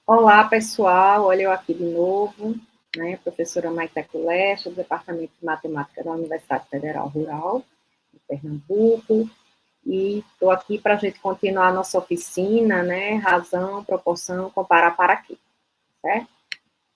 Olá, pessoal. Olha eu aqui de novo, né? Professora Maiteco Leste, do Departamento de Matemática da Universidade Federal Rural, de Pernambuco. E estou aqui para a gente continuar a nossa oficina, né? Razão, proporção, comparar para quê, certo?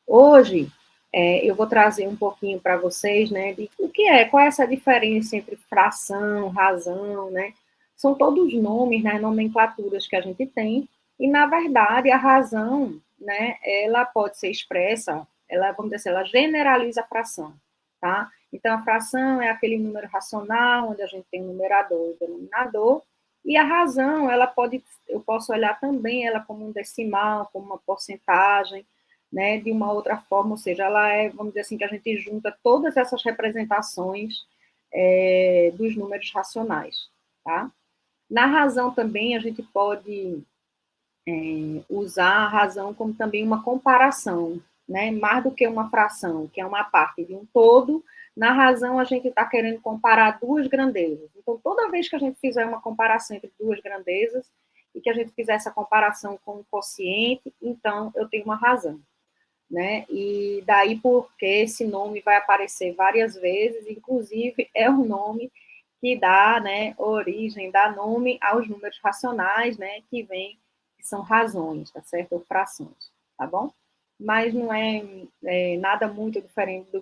Hoje, eu vou trazer um pouquinho para vocês, né? De o que é, qual é essa diferença entre fração, razão, né? São todos nomes, né? Nomenclaturas que a gente tem. E, na verdade, a razão, né? Ela pode ser expressa, ela, vamos dizer assim, ela generaliza a fração, tá? Então, a fração é aquele número racional, onde a gente tem o numerador e o denominador, e a razão, ela pode, eu posso olhar também ela como um decimal, como uma porcentagem, né, de uma outra forma, ou seja, ela é, vamos dizer assim, que a gente junta todas essas representações dos números racionais, tá? Na razão também a gente pode usar a razão como também uma comparação, né? Mais do que uma fração, que é uma parte de um todo, na razão a gente está querendo comparar duas grandezas. Então, toda vez que a gente fizer uma comparação entre duas grandezas e que a gente fizer essa comparação com um quociente, então eu tenho uma razão, né? E daí porque esse nome vai aparecer várias vezes, inclusive é o nome que dá, né, origem, dá nome aos números racionais, né, que são razões, tá certo? Ou frações, tá bom? Mas não é nada muito diferente do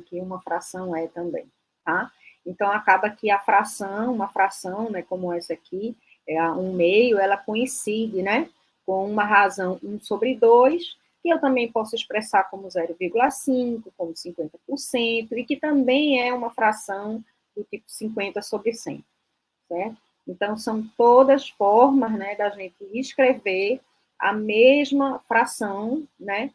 que uma fração é também, tá? Então acaba que a fração, uma fração, né, como essa aqui, um meio, ela coincide, né, com uma razão 1/2, que eu também posso expressar como 0,5, como 50%, e que também é uma fração do tipo 50/100, certo? Então, são todas formas, né, da gente escrever a mesma fração, né,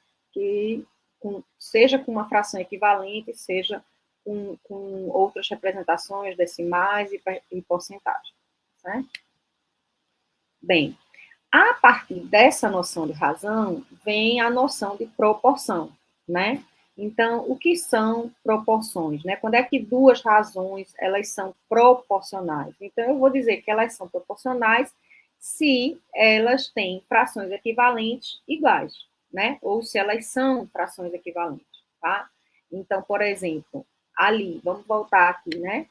seja com uma fração equivalente, seja com outras representações decimais e porcentagem, certo? Bem, a partir dessa noção de razão, vem a noção de proporção, né? Então, o que são proporções, né? Quando é que duas razões, elas são proporcionais? Então, eu vou dizer que elas são proporcionais se elas têm frações equivalentes iguais, né? Ou se elas são frações equivalentes, tá? Então, por exemplo, ali, vamos voltar aqui, né?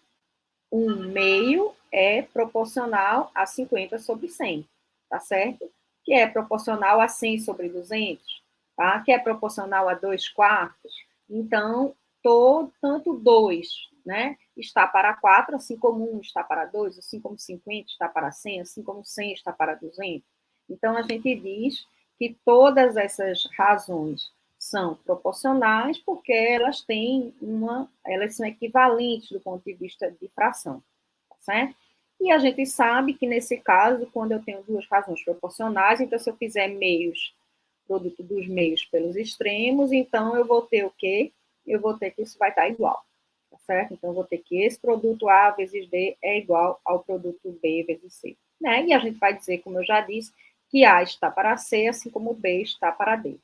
1/2 é proporcional a 50/100, tá certo? Que é proporcional a 100/200, tá? Que é proporcional a 2/4. Então, tanto 2, né, está para 4, assim como 1 está para 2, assim como 50 está para 100, assim como 100 está para 200. Então, a gente diz que todas essas razões são proporcionais porque elas são equivalentes do ponto de vista de fração, tá certo? E a gente sabe que nesse caso, quando eu tenho duas razões proporcionais, então se eu fizer meios, produto dos meios pelos extremos, então eu vou ter o quê? Eu vou ter que isso vai estar igual, tá certo? Então eu vou ter que esse produto A vezes D é igual ao produto B vezes C, né? E a gente vai dizer, como eu já disse, que A está para C, assim como B está para D.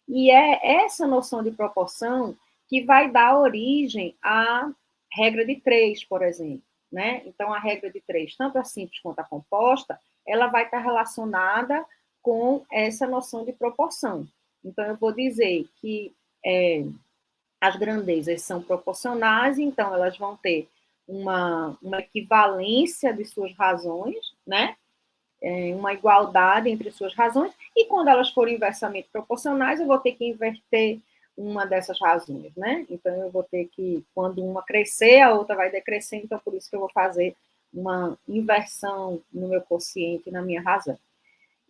E é essa noção de proporção que vai dar origem à regra de 3, por exemplo, né? Então, a regra de 3, tanto a simples quanto a composta, ela vai estar relacionada com essa noção de proporção. Então, eu vou dizer que as grandezas são proporcionais, então elas vão ter uma equivalência de suas razões, né? Uma igualdade entre suas razões, e quando elas forem inversamente proporcionais, eu vou ter que inverter uma dessas razões, né? Então, eu vou ter que, quando uma crescer, a outra vai decrescer, então, por isso que eu vou fazer uma inversão no meu quociente, na minha razão.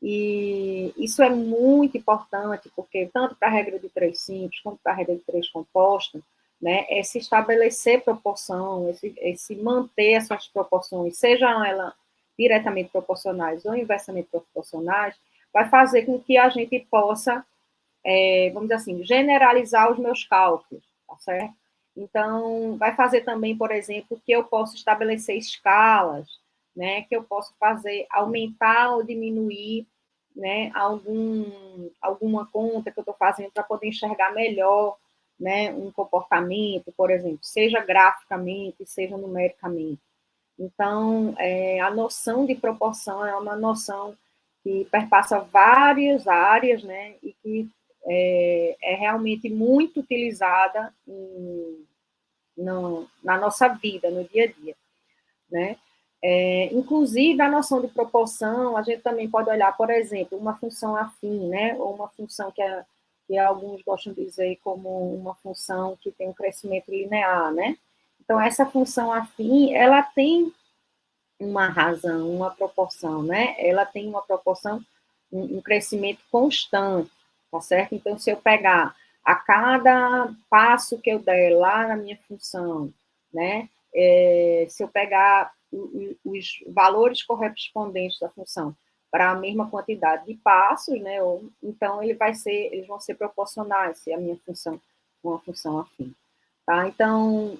E isso é muito importante, porque tanto para a regra de 3 simples, quanto para a regra de 3 composta, né, é se estabelecer proporção, esse manter essas proporções, sejam elas diretamente proporcionais ou inversamente proporcionais, vai fazer com que a gente possa, vamos dizer assim, generalizar os meus cálculos, tá certo? Então, vai fazer também, por exemplo, que eu posso estabelecer escalas, né, que eu posso fazer, aumentar ou diminuir, né, alguma conta que eu estou fazendo para poder enxergar melhor, né, um comportamento, por exemplo, seja graficamente, seja numericamente. Então, a noção de proporção é uma noção que perpassa várias áreas, né, e que é realmente muito utilizada na nossa vida, no dia a dia, né? Inclusive, a noção de proporção, a gente também pode olhar, por exemplo, uma função afim, né, ou uma função que alguns gostam de dizer como uma função que tem um crescimento linear, né? Então, essa função afim, ela tem uma razão, uma proporção, né? Ela tem uma proporção, um crescimento constante, tá certo? Então, se eu pegar a cada passo que eu der lá na minha função, né? Se eu pegar os valores correspondentes da função para a mesma quantidade de passos, né? Então, eles vão ser proporcionais se a minha função for uma função afim. Tá? Então,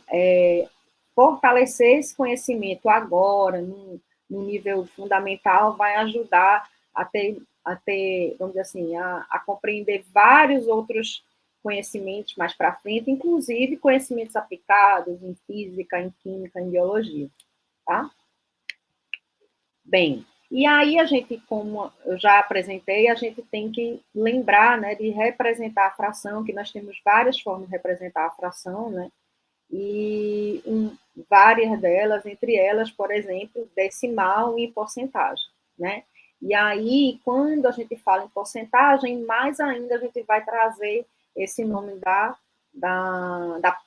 fortalecer esse conhecimento agora, no nível fundamental, vai ajudar a ter, vamos dizer assim, a compreender vários outros conhecimentos mais para frente, inclusive conhecimentos aplicados em física, em química, em biologia. Tá? Bem, e aí a gente, como eu já apresentei, a gente tem que lembrar, né, de representar a fração, que nós temos várias formas de representar a fração, né? E várias delas, entre elas, por exemplo, decimal e porcentagem, né? E aí, quando a gente fala em porcentagem, mais ainda a gente vai trazer esse nome da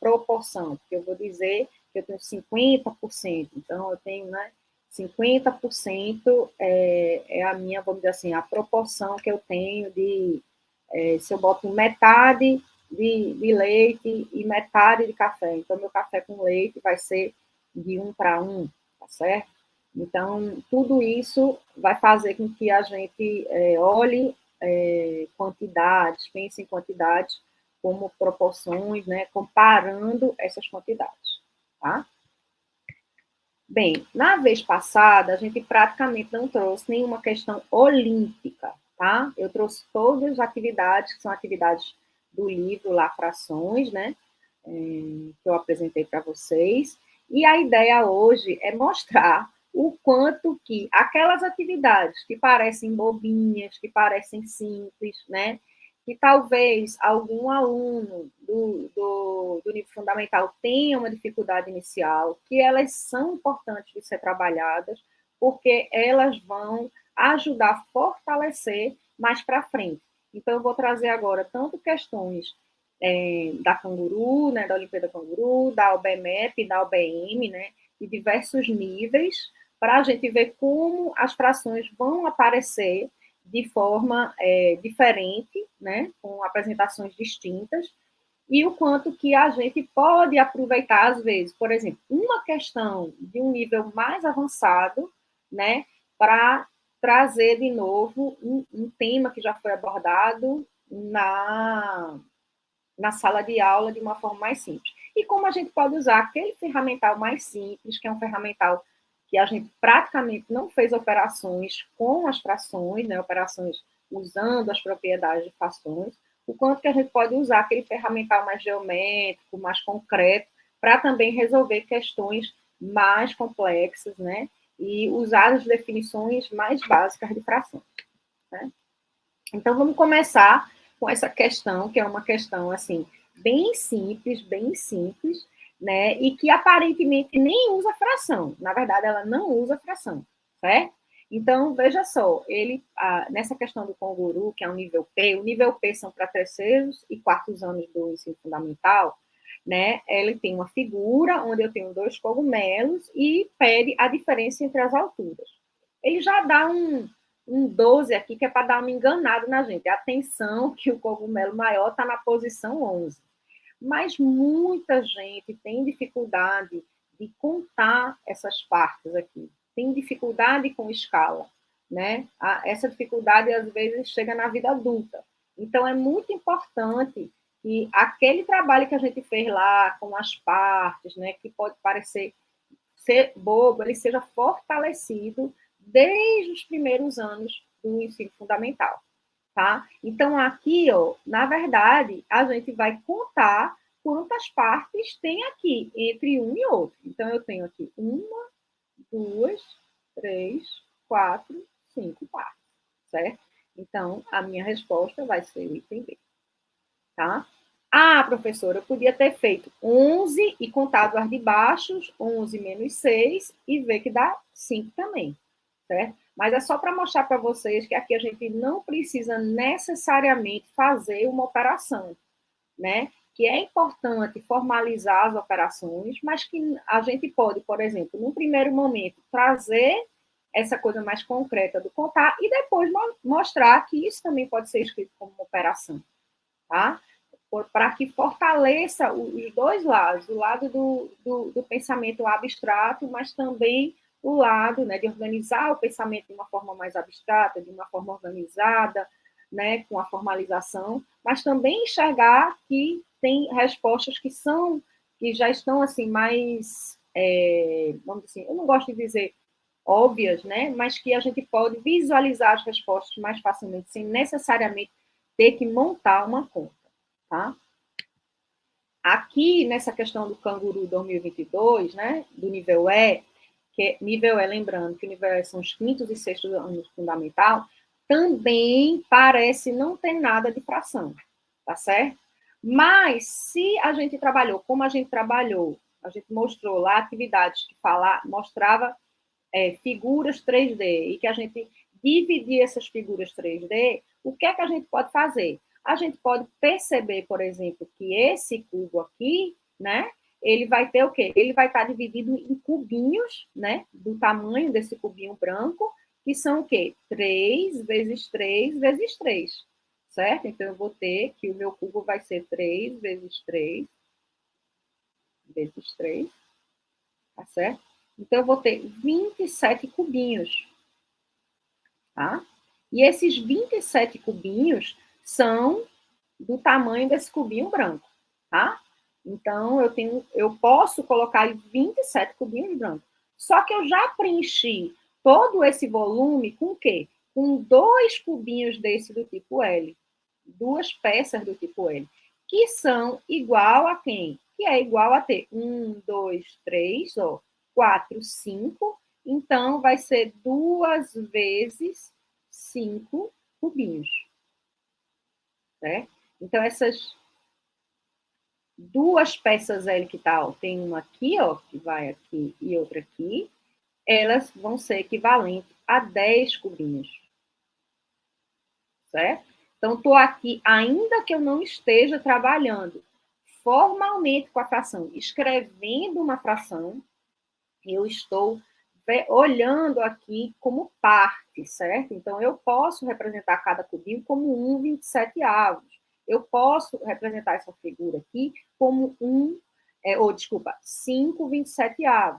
proporção, porque eu vou dizer que eu tenho 50%, então eu tenho, né, 50% é a minha, vamos dizer assim, a proporção que eu tenho se eu boto metade de leite e metade de café. Então, meu café com leite vai ser de 1 para 1, tá certo? Então, tudo isso vai fazer com que a gente olhe quantidades, pense em quantidades como proporções, né, comparando essas quantidades, tá? Bem, na vez passada, a gente praticamente não trouxe nenhuma questão olímpica, tá? Eu trouxe todas as atividades, que são atividades do livro lá, Frações, né? Que eu apresentei para vocês. E a ideia hoje é mostrar o quanto que aquelas atividades que parecem bobinhas, que parecem simples, né? Que talvez algum aluno do nível fundamental tenha uma dificuldade inicial, que elas são importantes de ser trabalhadas, porque elas vão ajudar a fortalecer mais para frente. Então, eu vou trazer agora tanto questões da Canguru, né, da Olimpíada Canguru, da OBMEP, da OBM, né, de diversos níveis, para a gente ver como as frações vão aparecer de forma diferente, né, com apresentações distintas, e o quanto que a gente pode aproveitar, às vezes, por exemplo, uma questão de um nível mais avançado, né, para trazer de novo um tema que já foi abordado na sala de aula de uma forma mais simples. E como a gente pode usar aquele ferramental mais simples, que é um ferramental que a gente praticamente não fez operações com as frações, né, operações usando as propriedades de frações, o quanto que a gente pode usar aquele ferramental mais geométrico, mais concreto, para também resolver questões mais complexas, né, e usar as definições mais básicas de frações, né? Então, vamos começar com essa questão, que é uma questão, assim, bem simples, né? E que aparentemente nem usa fração. Na verdade, ela não usa fração, certo? Então, veja só, nessa questão do canguru, que é o nível P são para terceiros e quartos anos do ensino fundamental, né? Ele tem uma figura onde eu tenho 2 cogumelos e pede a diferença entre as alturas. Ele já dá um 12 aqui, que é para dar uma enganada na gente. Atenção que o cogumelo maior está na posição 11. Mas muita gente tem dificuldade de contar essas partes aqui. Tem dificuldade com escala, né? Essa dificuldade, às vezes, chega na vida adulta. Então, é muito importante que aquele trabalho que a gente fez lá, com as partes, né, que pode parecer ser bobo, ele seja fortalecido desde os primeiros anos do ensino fundamental, tá? Então, aqui, ó, na verdade, a gente vai contar quantas partes tem aqui, entre um e outro. Então, eu tenho aqui 1, 2, 3, 4, 5 partes, certo? Então, a minha resposta vai ser o item B, tá? Ah, professora, eu podia ter feito 11 e contado as de baixos, 11 menos 6, e ver que dá 5 também, certo? Mas é só para mostrar para vocês que aqui a gente não precisa necessariamente fazer uma operação, né? Que é importante formalizar as operações, mas que a gente pode, por exemplo, num primeiro momento, trazer essa coisa mais concreta do contar e depois mostrar que isso também pode ser escrito como uma operação, tá? Para que fortaleça os dois lados, o lado do pensamento abstrato, mas também o lado, né, de organizar o pensamento de uma forma mais abstrata, de uma forma organizada, né, com a formalização, mas também enxergar que tem respostas que já estão assim mais, vamos dizer assim, eu não gosto de dizer óbvias, né, mas que a gente pode visualizar as respostas mais facilmente, sem necessariamente ter que montar uma conta, tá? Aqui, nessa questão do Canguru 2022, né, do nível E, que nível E, lembrando que o nível E são os quintos e sextos anos fundamental, também parece não ter nada de fração, tá certo? Mas, se a gente trabalhou, como a gente trabalhou, a gente mostrou lá atividades que mostrava figuras 3D e que a gente dividir essas figuras 3D, o que é que a gente pode fazer? A gente pode perceber, por exemplo, que esse cubo aqui, né, ele vai ter o quê? Ele vai estar dividido em cubinhos, né, do tamanho desse cubinho branco, que são o quê? 3 vezes 3 vezes 3, certo? Então, eu vou ter que o meu cubo vai ser 3 vezes 3 vezes 3, tá certo? Então, eu vou ter 27 cubinhos, tá? E esses 27 cubinhos são do tamanho desse cubinho branco, tá? Então, eu posso colocar 27 cubinhos brancos. Só que eu já preenchi todo esse volume com o quê? Com 2 cubinhos desse do tipo L. 2 peças do tipo L. Que são igual a quem? Que é igual a ter 1, 2, 3, 4, 5. Então, vai ser 2 vezes 5 cubinhos, certo? Então, essas 2 peças L que tal, tem uma aqui, ó, que vai aqui e outra aqui, elas vão ser equivalentes a 10 cubinhos, certo? Então, estou aqui, ainda que eu não esteja trabalhando formalmente com a fração, escrevendo uma fração, eu estou olhando aqui como parte, certo? Então, eu posso representar cada cubinho como 1/27. Eu posso representar essa figura aqui como 5/27,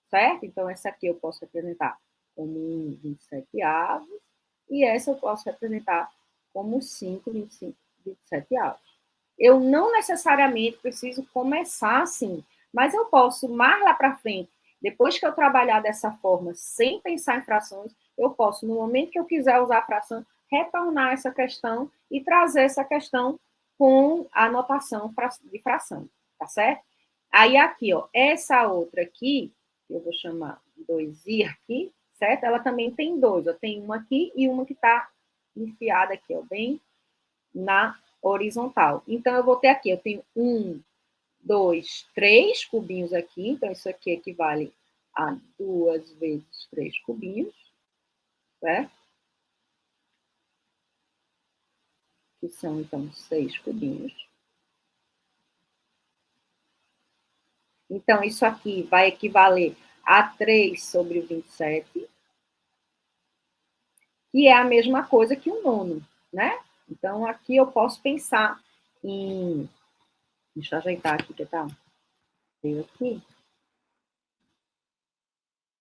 certo? Então, essa aqui eu posso representar como 1/27 e essa eu posso representar como 5/27. Eu não necessariamente preciso começar assim, mas eu posso, mais lá para frente, depois que eu trabalhar dessa forma, sem pensar em frações, eu posso, no momento que eu quiser usar a fração, retornar essa questão e trazer essa questão com a notação de fração, tá certo? Aí aqui, ó, essa outra aqui, que eu vou chamar 2i aqui, certo? Ela também tem 2, ó, tem uma aqui e uma que está enfiada aqui, ó, bem na horizontal. Então, eu vou ter aqui, eu tenho 1, 2, 3 cubinhos aqui, então isso aqui equivale a 2 vezes 3 cubinhos, certo? Que são, então, 6 cubinhos. Então, isso aqui vai equivaler a 3 sobre 27, que é a mesma coisa que o nono, né? Então, aqui eu posso pensar em... Deixa eu ajeitar aqui, que tá? Veio aqui.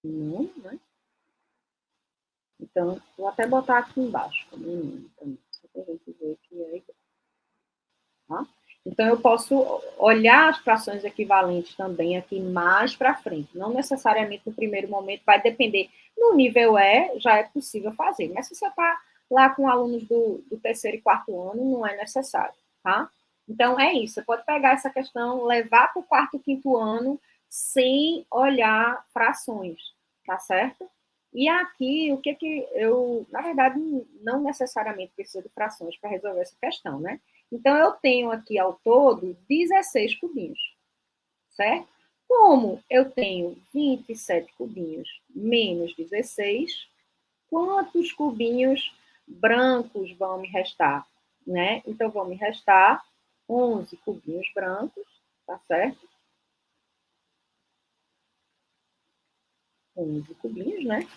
Não, né? Então, vou até botar aqui embaixo, também, só para a gente ver que é igual. Tá? Então, eu posso olhar as frações equivalentes também aqui mais para frente. Não necessariamente no primeiro momento, vai depender. No nível E, já é possível fazer. Mas se você está lá com alunos do terceiro e quarto ano, não é necessário, tá? Então, é isso. Você pode pegar essa questão, levar para o quarto e quinto ano sem olhar frações, tá certo? E aqui, o que eu, na verdade, não necessariamente preciso de frações para resolver essa questão, né? Então, eu tenho aqui, ao todo, 16 cubinhos, certo? Como eu tenho 27 cubinhos menos 16, quantos cubinhos brancos vão me restar, né? Então, vão me restar 11 cubinhos brancos, tá certo? 11 cubinhos, né?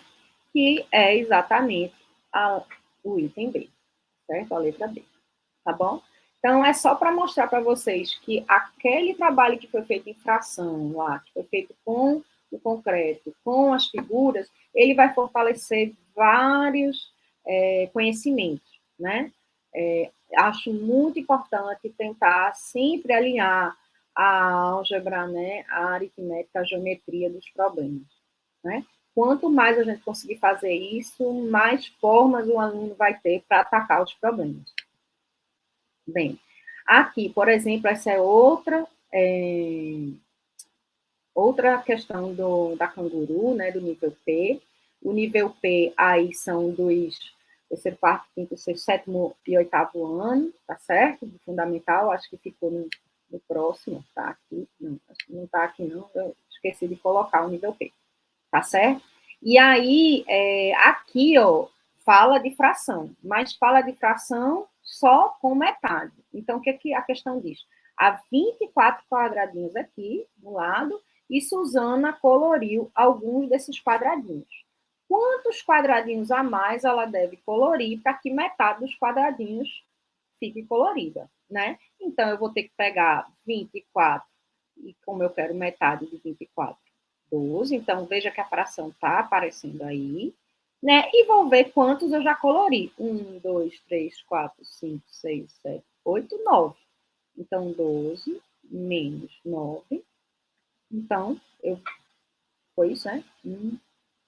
Que é exatamente o item B, certo? A letra B, tá bom? Então, é só para mostrar para vocês que aquele trabalho que foi feito em fração lá, que foi feito com o concreto, com as figuras, ele vai fortalecer vários conhecimentos, né? Acho muito importante tentar sempre alinhar a álgebra, né, a aritmética, a geometria dos problemas, né? Quanto mais a gente conseguir fazer isso, mais formas o aluno vai ter para atacar os problemas. Bem, aqui, por exemplo, essa é outra questão da canguru, né, do nível P. O nível P aí são dos terceiro, quarto, quinto, sexto, sétimo e oitavo ano, tá certo? Do fundamental, acho que ficou no próximo, tá aqui, não, acho que não tá aqui não, eu esqueci de colocar o nível P, tá certo? E aí, aqui, ó, fala de fração, mas fala de fração só com metade. Então, o que, que a questão diz? Há 24 quadradinhos aqui, no lado, e Suzana coloriu alguns desses quadradinhos. Quantos quadradinhos a mais ela deve colorir para que metade dos quadradinhos fique colorida, né? Então, eu vou ter que pegar 24, e como eu quero metade de 24, 12. Então, veja que a fração está aparecendo aí, né? E vou ver quantos eu já colori. 1, 2, 3, 4, 5, 6, 7, 8, 9. Então, 12 menos 9. Então, foi isso, né? 1,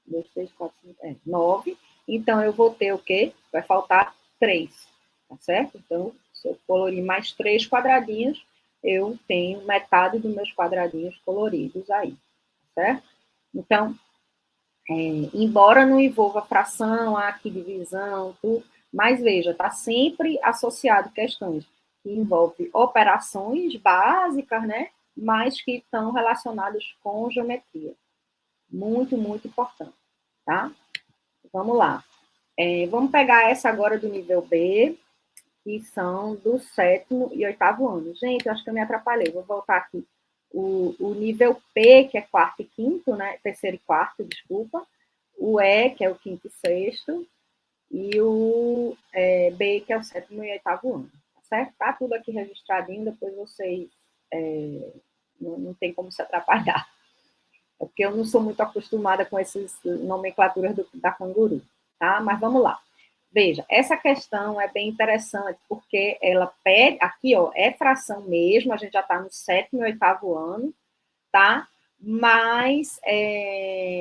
2, 3, 4, 5, 9. Então, eu vou ter o quê? Vai faltar 3, tá certo? Então, se eu colorir mais 3 quadradinhos, eu tenho metade dos meus quadradinhos coloridos aí, tá certo? Então, embora não envolva fração, aqui divisão, tudo, mas veja, está sempre associado questões que envolvem operações básicas, né? Mas que estão relacionadas com geometria. Muito, muito importante, tá? Vamos lá. Vamos pegar essa agora do nível B, que são do sétimo e oitavo ano. Gente, eu acho que eu me atrapalhei. Vou voltar aqui. O nível P, que é quarto e quinto, né? Terceiro e quarto, desculpa. O E, que é o quinto e sexto. E o B, que é o sétimo e oitavo ano. Tá certo? Tá tudo aqui registradinho, depois vocês não tem como se atrapalhar. É porque eu não sou muito acostumada com essas nomenclaturas da canguru, tá? Mas vamos lá. Veja, essa questão é bem interessante, porque ela pede, aqui, ó, é fração mesmo, a gente já está no sétimo e oitavo ano, tá? Mas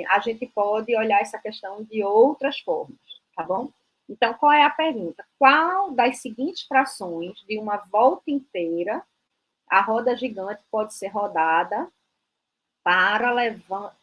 a gente pode olhar essa questão de outras formas, tá bom? Então, qual é a pergunta? Qual das seguintes frações de uma volta inteira a roda gigante pode ser rodada para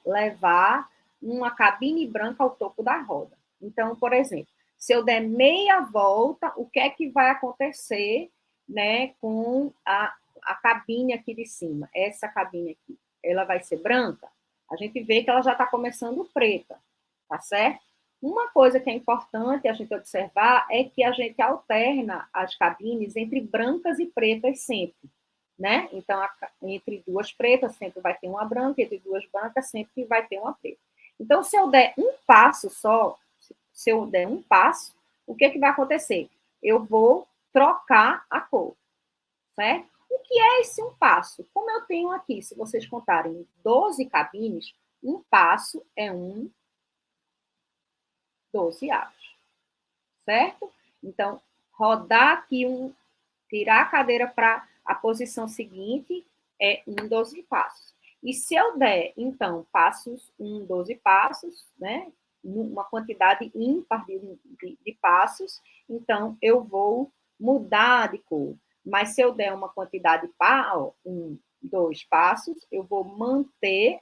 levar uma cabine branca ao topo da roda? Então, por exemplo, se eu der meia volta, o que é que vai acontecer, né, com a cabine aqui de cima? Essa cabine aqui, ela vai ser branca? A gente vê que ela já está começando preta, tá certo? Uma coisa que é importante a gente observar é que a gente alterna as cabines entre brancas e pretas sempre, né? Então, entre duas pretas sempre vai ter uma branca, entre duas brancas sempre vai ter uma preta. Então, se eu der um passo só, se eu der um passo, o que, que vai acontecer? Eu vou trocar a cor, certo? O que é esse um passo? Como eu tenho aqui, se vocês contarem 12 cabines, um passo é 12avos, certo? Então, rodar aqui tirar a cadeira para a posição seguinte é 12 passos. E se eu der, então, passos, 12 passos, né? Uma quantidade ímpar de passos, então eu vou mudar de cor. Mas se eu der uma quantidade par, 2 passos, eu vou manter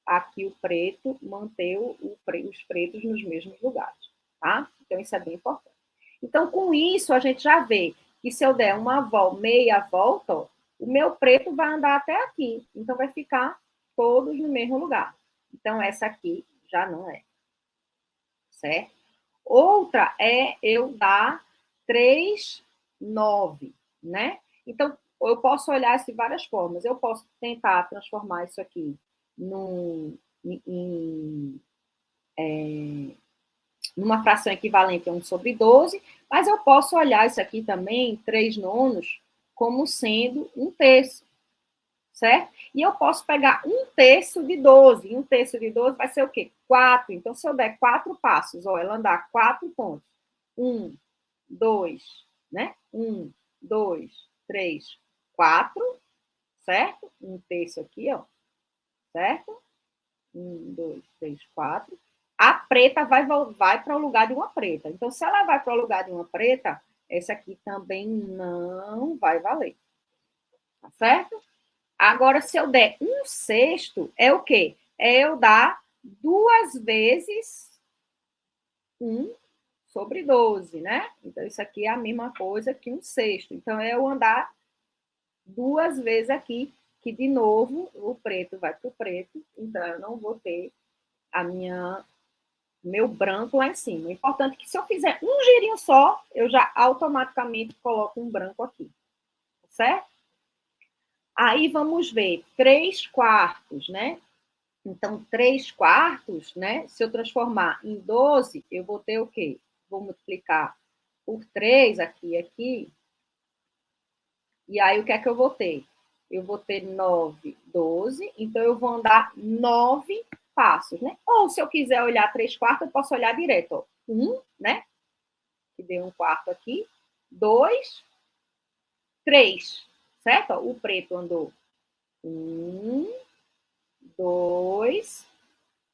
aqui o preto, manter os pretos nos mesmos lugares, tá? Então, isso é bem importante. Então, com isso, a gente já vê que se eu der uma volta, meia volta, ó, o meu preto vai andar até aqui. Então, vai ficar todos no mesmo lugar. Então, essa aqui já não é. Certo? Outra é eu dar 3, 9, né? Então, eu posso olhar isso de várias formas. Eu posso tentar transformar isso aqui numa fração equivalente a 1/12, mas eu posso olhar isso aqui também, 3 nonos, como sendo 1/3, certo? E eu posso pegar 1/3 de 12. E 1/3 de 12 vai ser o quê? 4. Então, se eu der 4 passos, ó, ela andar 4 pontos. 1, 2, né? 1, 2, 3, 4, certo? 1/3 aqui, ó, certo? 1, 2, 3, 4. A preta vai para o lugar de uma preta. Então, se ela vai para o lugar de uma preta, essa aqui também não vai valer. Tá certo? Agora, se eu der 1/6, é o quê? É eu dar 2 vezes 1/12, né? Então, isso aqui é a mesma coisa que 1/6. Então, é eu andar 2 vezes aqui, que, de novo, o preto vai para o preto. Então, eu não vou ter meu branco lá em cima. É importante que, se eu fizer um girinho só, eu já automaticamente coloco um branco aqui. Certo? Aí, vamos ver. 3/4, né? Então, 3/4, né? Se eu transformar em 12, eu vou ter o quê? Vou multiplicar por 3 aqui e aqui. E aí, o que é que eu vou ter? Eu vou ter 9, 12. Então, eu vou andar 9 passos, né? Ou, se eu quiser olhar 3/4, eu posso olhar direto. Ó. 1, né? Que deu 1/4 aqui. 2, 3, certo? Ó, o preto andou 1, 2,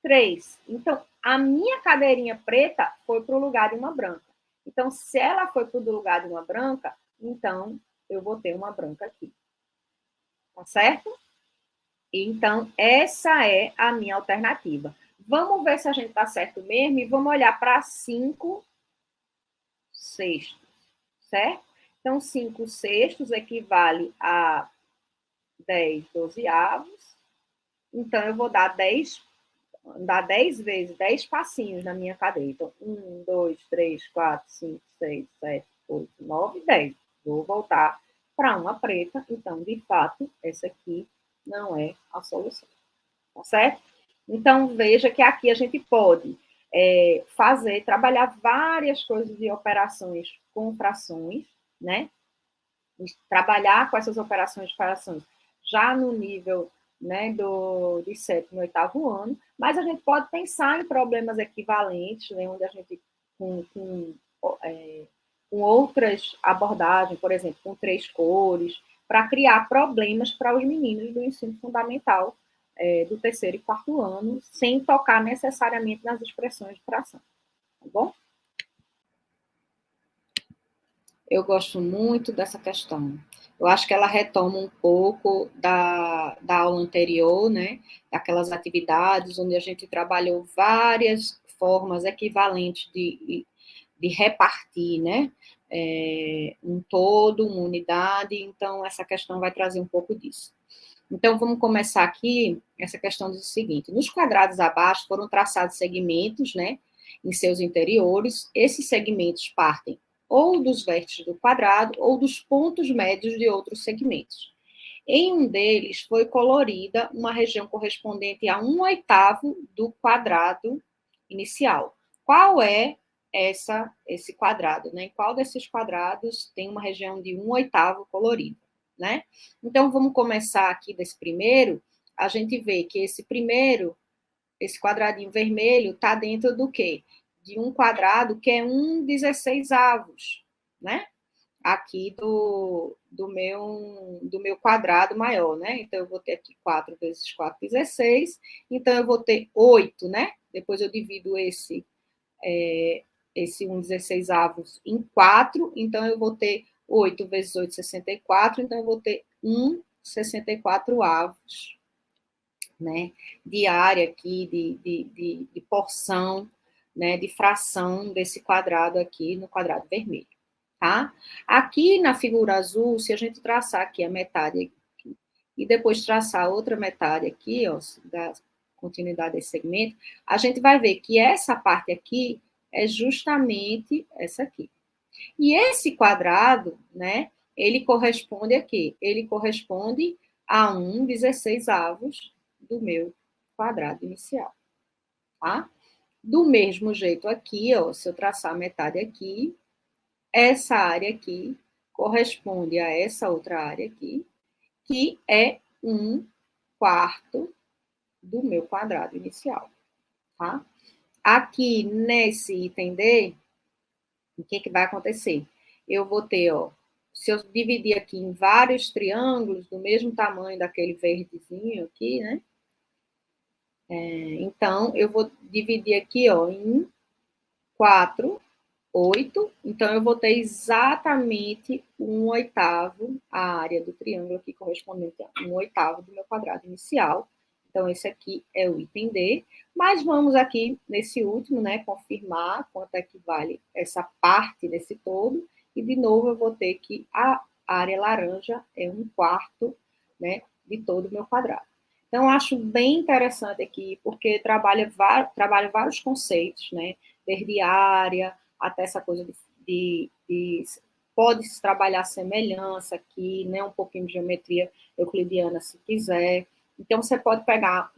3. Então, a minha cadeirinha preta foi para o lugar de uma branca. Então, se ela foi para o lugar de uma branca, então eu vou ter uma branca aqui. Tá certo? Então, essa é a minha alternativa. Vamos ver se a gente está certo mesmo e vamos olhar para 5/6, certo? Então, 5/6 equivale a 10 dozeavos. Então, eu vou dar 10 vezes, 10 passinhos na minha cadeira. Então, 1, 2, 3, 4, 5, 6, 7, 8, 9, 10. Vou voltar para uma preta. Então, de fato, essa aqui não é a solução. Tá certo? Então, veja que aqui a gente pode trabalhar várias coisas de operações com frações, né? Trabalhar com essas operações de frações já no nível, né, de 7º e 8º ano, mas a gente pode pensar em problemas equivalentes, né, onde a gente, com outras abordagens, por exemplo, com 3 cores, para criar problemas para os meninos do ensino fundamental, do 3º e 4º ano, sem tocar necessariamente nas expressões de fração. Tá bom? Eu gosto muito dessa questão. Eu acho que ela retoma um pouco da aula anterior, né? Daquelas atividades onde a gente trabalhou várias formas equivalentes de repartir, né? Um todo, uma unidade. Então, essa questão vai trazer um pouco disso. Então, vamos começar aqui. Essa questão diz o seguinte: nos quadrados abaixo foram traçados segmentos, né? Em seus interiores. Esses segmentos partem ou dos vértices do quadrado, ou dos pontos médios de outros segmentos. Em um deles foi colorida uma região correspondente a 1/8 do quadrado inicial. Qual é esse quadrado, né? Qual desses quadrados tem uma região de 1/8 colorida, né? Então, vamos começar aqui desse primeiro. A gente vê que esse quadradinho vermelho está dentro do quê? De um quadrado que é 1/16avos, né? Aqui do meu quadrado maior, né? Então, eu vou ter aqui 4 vezes 4, 16. Então, eu vou ter 8, né? Depois eu divido esse 1/16avos em 4. Então, eu vou ter 8 vezes 8, 64. Então, eu vou ter 1/64avos né, de área aqui, de porção, né, de fração desse quadrado aqui no quadrado vermelho, tá? Aqui na figura azul, se a gente traçar aqui a metade aqui, e depois traçar outra metade aqui, ó, da continuidade desse segmento, a gente vai ver que essa parte aqui é justamente essa aqui. E esse quadrado, né, ele corresponde a quê? Ele corresponde a 1/16 do meu quadrado inicial, tá? Do mesmo jeito aqui, ó, se eu traçar a metade aqui, essa área aqui corresponde a essa outra área aqui, que é 1/4 do meu quadrado inicial, tá? Aqui nesse item D, o que vai acontecer? Eu vou ter, ó, se eu dividir aqui em vários triângulos do mesmo tamanho daquele verdezinho aqui, né? Então, eu vou dividir aqui, ó, em 4, 8. Então, eu vou ter exatamente 1/8 a área do triângulo aqui, correspondente a 1/8 do meu quadrado inicial. Então, esse aqui é o item D. Mas vamos aqui, nesse último, né, confirmar quanto é que vale essa parte desse todo. E, de novo, eu vou ter que a área laranja é 1/4, né, de todo o meu quadrado. Então, acho bem interessante aqui, porque trabalha vários conceitos, né, desde área até essa coisa pode-se trabalhar semelhança aqui, né, um pouquinho de geometria euclidiana, se quiser. Então, você pode pegar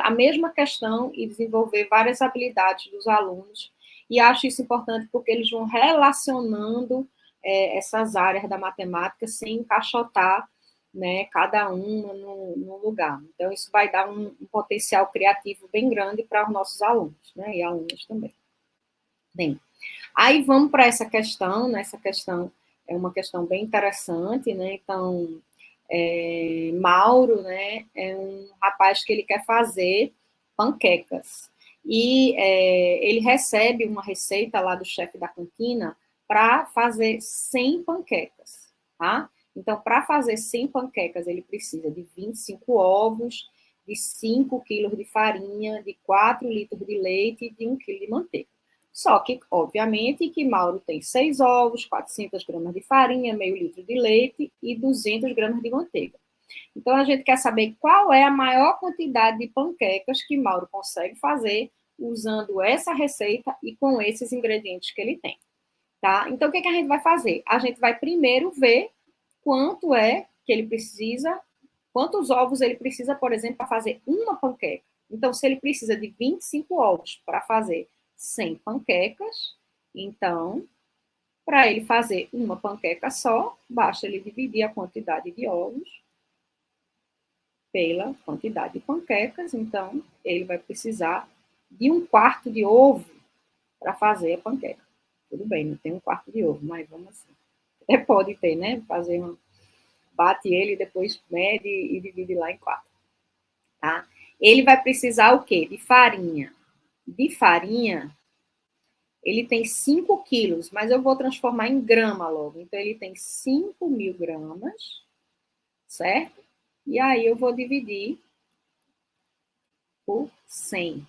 a mesma questão e desenvolver várias habilidades dos alunos, e acho isso importante porque eles vão relacionando essas áreas da matemática sem encaixotar, né, cada uma no lugar. Então, isso vai dar um potencial criativo bem grande para os nossos alunos, né, e alunas também. Bem, aí vamos para essa questão, né, essa questão é uma questão bem interessante, né, então, Mauro, né, é um rapaz que ele quer fazer panquecas, e ele recebe uma receita lá do chefe da cantina para fazer 100 panquecas, tá? Então, para fazer 100 panquecas, ele precisa de 25 ovos, de 5 quilos de farinha, de 4 litros de leite e de 1 quilo de manteiga. Só que, obviamente, que Mauro tem 6 ovos, 400 gramas de farinha, meio litro de leite e 200 gramas de manteiga. Então, a gente quer saber qual é a maior quantidade de panquecas que Mauro consegue fazer usando essa receita e com esses ingredientes que ele tem, tá? Então, o que a gente vai fazer? A gente vai primeiro ver quanto é que ele precisa, quantos ovos ele precisa, por exemplo, para fazer uma panqueca. Então, se ele precisa de 25 ovos para fazer 100 panquecas, então, para ele fazer uma panqueca só, basta ele dividir a quantidade de ovos pela quantidade de panquecas, então ele vai precisar de 1/4 de ovo para fazer a panqueca. Tudo bem, não tem 1/4 de ovo, mas vamos assim. Pode ter, né? Fazer bate ele, depois mede e divide lá em 4. Tá? Ele vai precisar o quê? De farinha. De farinha, ele tem 5 quilos, mas eu vou transformar em grama logo. Então, ele tem 5.000 gramas, certo? E aí, eu vou dividir por 100,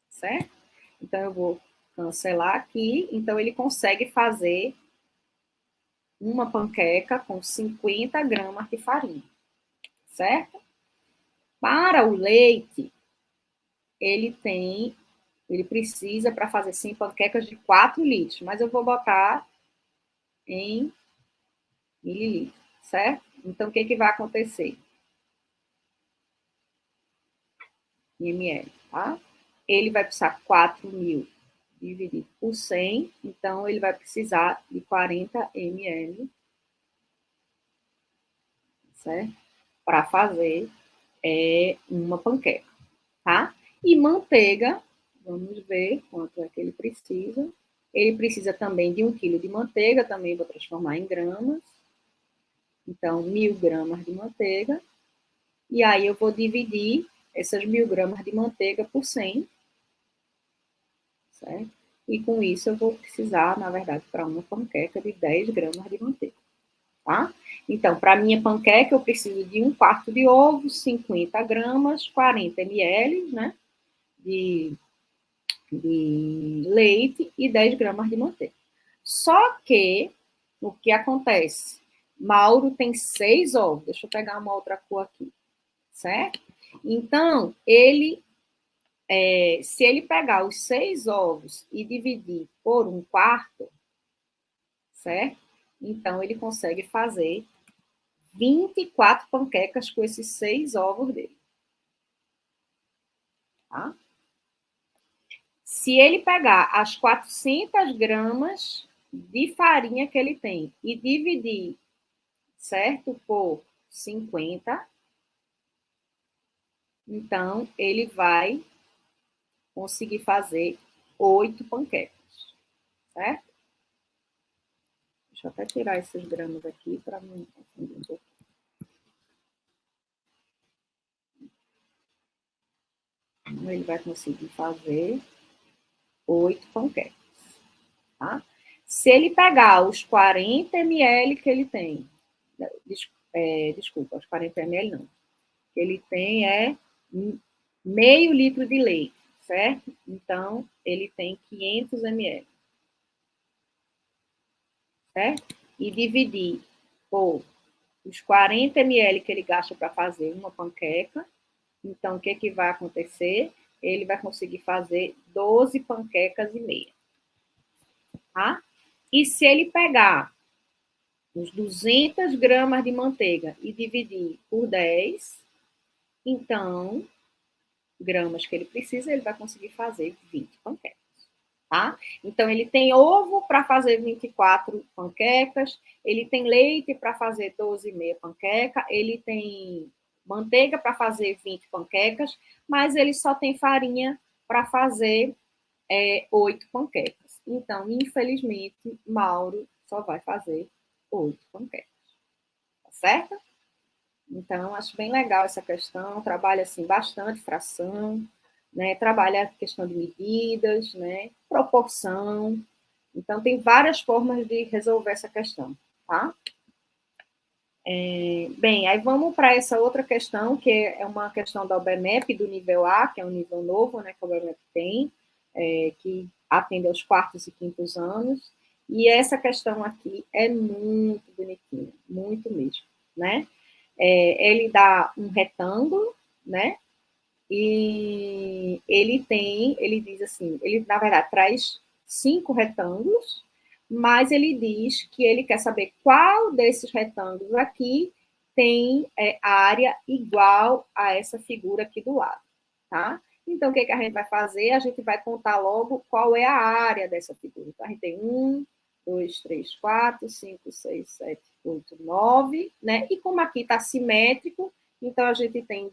certo? Então, eu vou cancelar aqui. Então, ele consegue fazer uma panqueca com 50 gramas de farinha, certo? Para o leite, ele precisa, para fazer 100 panquecas, de 4 litros, mas eu vou botar em mililitros, certo? Então, o que vai acontecer? Em ml, tá? Ele vai precisar 4.000 dividido por 100, então ele vai precisar de 40 ml, certo? Para fazer uma panqueca, tá? E manteiga, vamos ver quanto é que ele precisa. Ele precisa também de 1 quilo de manteiga, também vou transformar em gramas. Então, 1.000 gramas de manteiga. E aí eu vou dividir essas 1.000 gramas de manteiga por 100, certo? E com isso eu vou precisar, na verdade, para uma panqueca de 10 gramas de manteiga, tá? Então, para minha panqueca, eu preciso de 1/4 de ovo, 50 gramas, 40 ml, né, de leite e 10 gramas de manteiga. Só que, o que acontece? Mauro tem 6 ovos. Deixa eu pegar uma outra cor aqui, certo? Então, se ele pegar os 6 ovos e dividir por 1/4, certo? Então, ele consegue fazer 24 panquecas com esses 6 ovos dele. Tá? Se ele pegar as 400 gramas de farinha que ele tem e dividir, certo, por 50, então ele vai conseguir fazer 8 panquecas, certo? Deixa eu até tirar esses gramas aqui para não confundir um pouco. Então, ele vai conseguir fazer 8 panquecas, tá? Se ele pegar os 40 ml que ele tem, desculpa, os 40 ml não, que ele tem é meio litro de leite, certo? Então, ele tem 500 ml, certo? E dividir por os 40 ml que ele gasta para fazer uma panqueca, então, o que, que vai acontecer? Ele vai conseguir fazer 12 panquecas e meia, tá? E se ele pegar os 200 gramas de manteiga e dividir por 10, então, gramas que ele precisa, ele vai conseguir fazer 20 panquecas, tá? Então, ele tem ovo para fazer 24 panquecas, ele tem leite para fazer 12,5 panquecas, ele tem manteiga para fazer 20 panquecas, mas ele só tem farinha para fazer 8 panquecas. Então, infelizmente, Mauro só vai fazer 8 panquecas, tá certo? Então, acho bem legal essa questão, trabalha assim bastante fração, né? Trabalha a questão de medidas, né? Proporção. Então, tem várias formas de resolver essa questão, tá? Bem, aí vamos para essa outra questão, que é uma questão da OBMEP do nível A, que é um nível novo, né, que a OBMEP tem, que atende aos quartos e quintos anos, e essa questão aqui é muito bonitinha, muito mesmo, né? Ele dá um retângulo, né? E ele diz assim, ele na verdade traz 5 retângulos, mas ele diz que ele quer saber qual desses retângulos aqui tem área igual a essa figura aqui do lado, tá? Então, o que, que a gente vai fazer? A gente vai contar logo qual é a área dessa figura. Então, a gente tem 1, 2, 3, 4, 5, 6, 7, 8, 9, né? E como aqui está simétrico, então a gente tem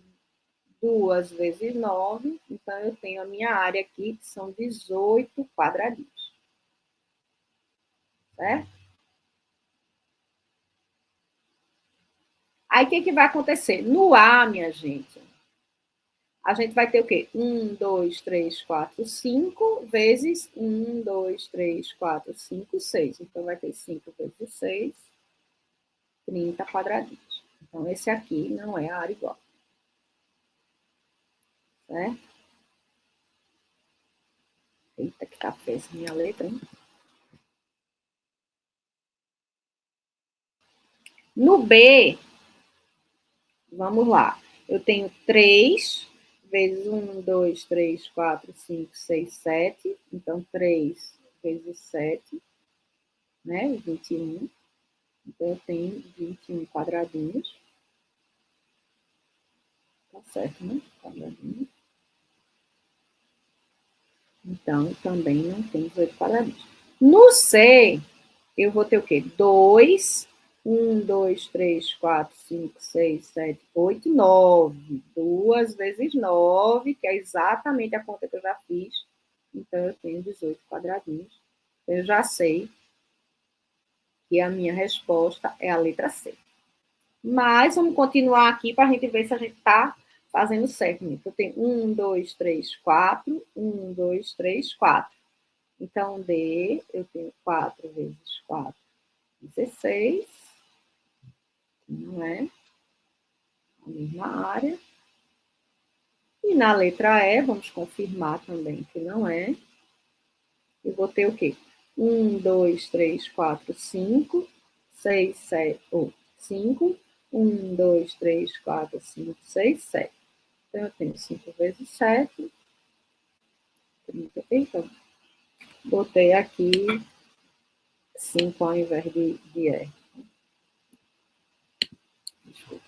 2 vezes 9, então eu tenho a minha área aqui, que são 18 quadradinhos, certo? Aí, o que, que vai acontecer? No A, minha gente, a gente vai ter o quê? 1, 2, 3, 4, 5, vezes 1, 2, 3, 4, 5, 6. Então, vai ter 5 vezes 6, 30 quadradinhos. Então, esse aqui não é a área igual, certo? Eita, que tá feia essa minha letra, hein? No B, vamos lá. Eu tenho 3 vezes 1, 2, 3, 4, 5, 6, 7. Então, 3 vezes 7, né? 21. Então, eu tenho 21 quadradinhos. Tá certo, né? Quadradinho. Então, também não tem 18 quadradinhos. No C, eu vou ter o quê? 2, 1, 2, 3, 4, 5, 6, 7, 8, 9. 2 vezes 9, que é exatamente a conta que eu já fiz. Então, eu tenho 18 quadradinhos. Eu já sei que a minha resposta é a letra C. Mas vamos continuar aqui para a gente ver se a gente está fazendo certo. Eu tenho 1, 2, 3, 4. 1, 2, 3, 4. Então, D, eu tenho 4 vezes 4, 16. não é? A mesma área. E na letra E, vamos confirmar também que não é. Eu vou ter o quê? 1, 2, 3, 4, 5, 6, 7, 5. 1, 2, 3, 4, 5, 6, 7. Então, eu tenho 5 vezes 7. 30. Então, botei aqui 5 ao invés de E. Desculpa.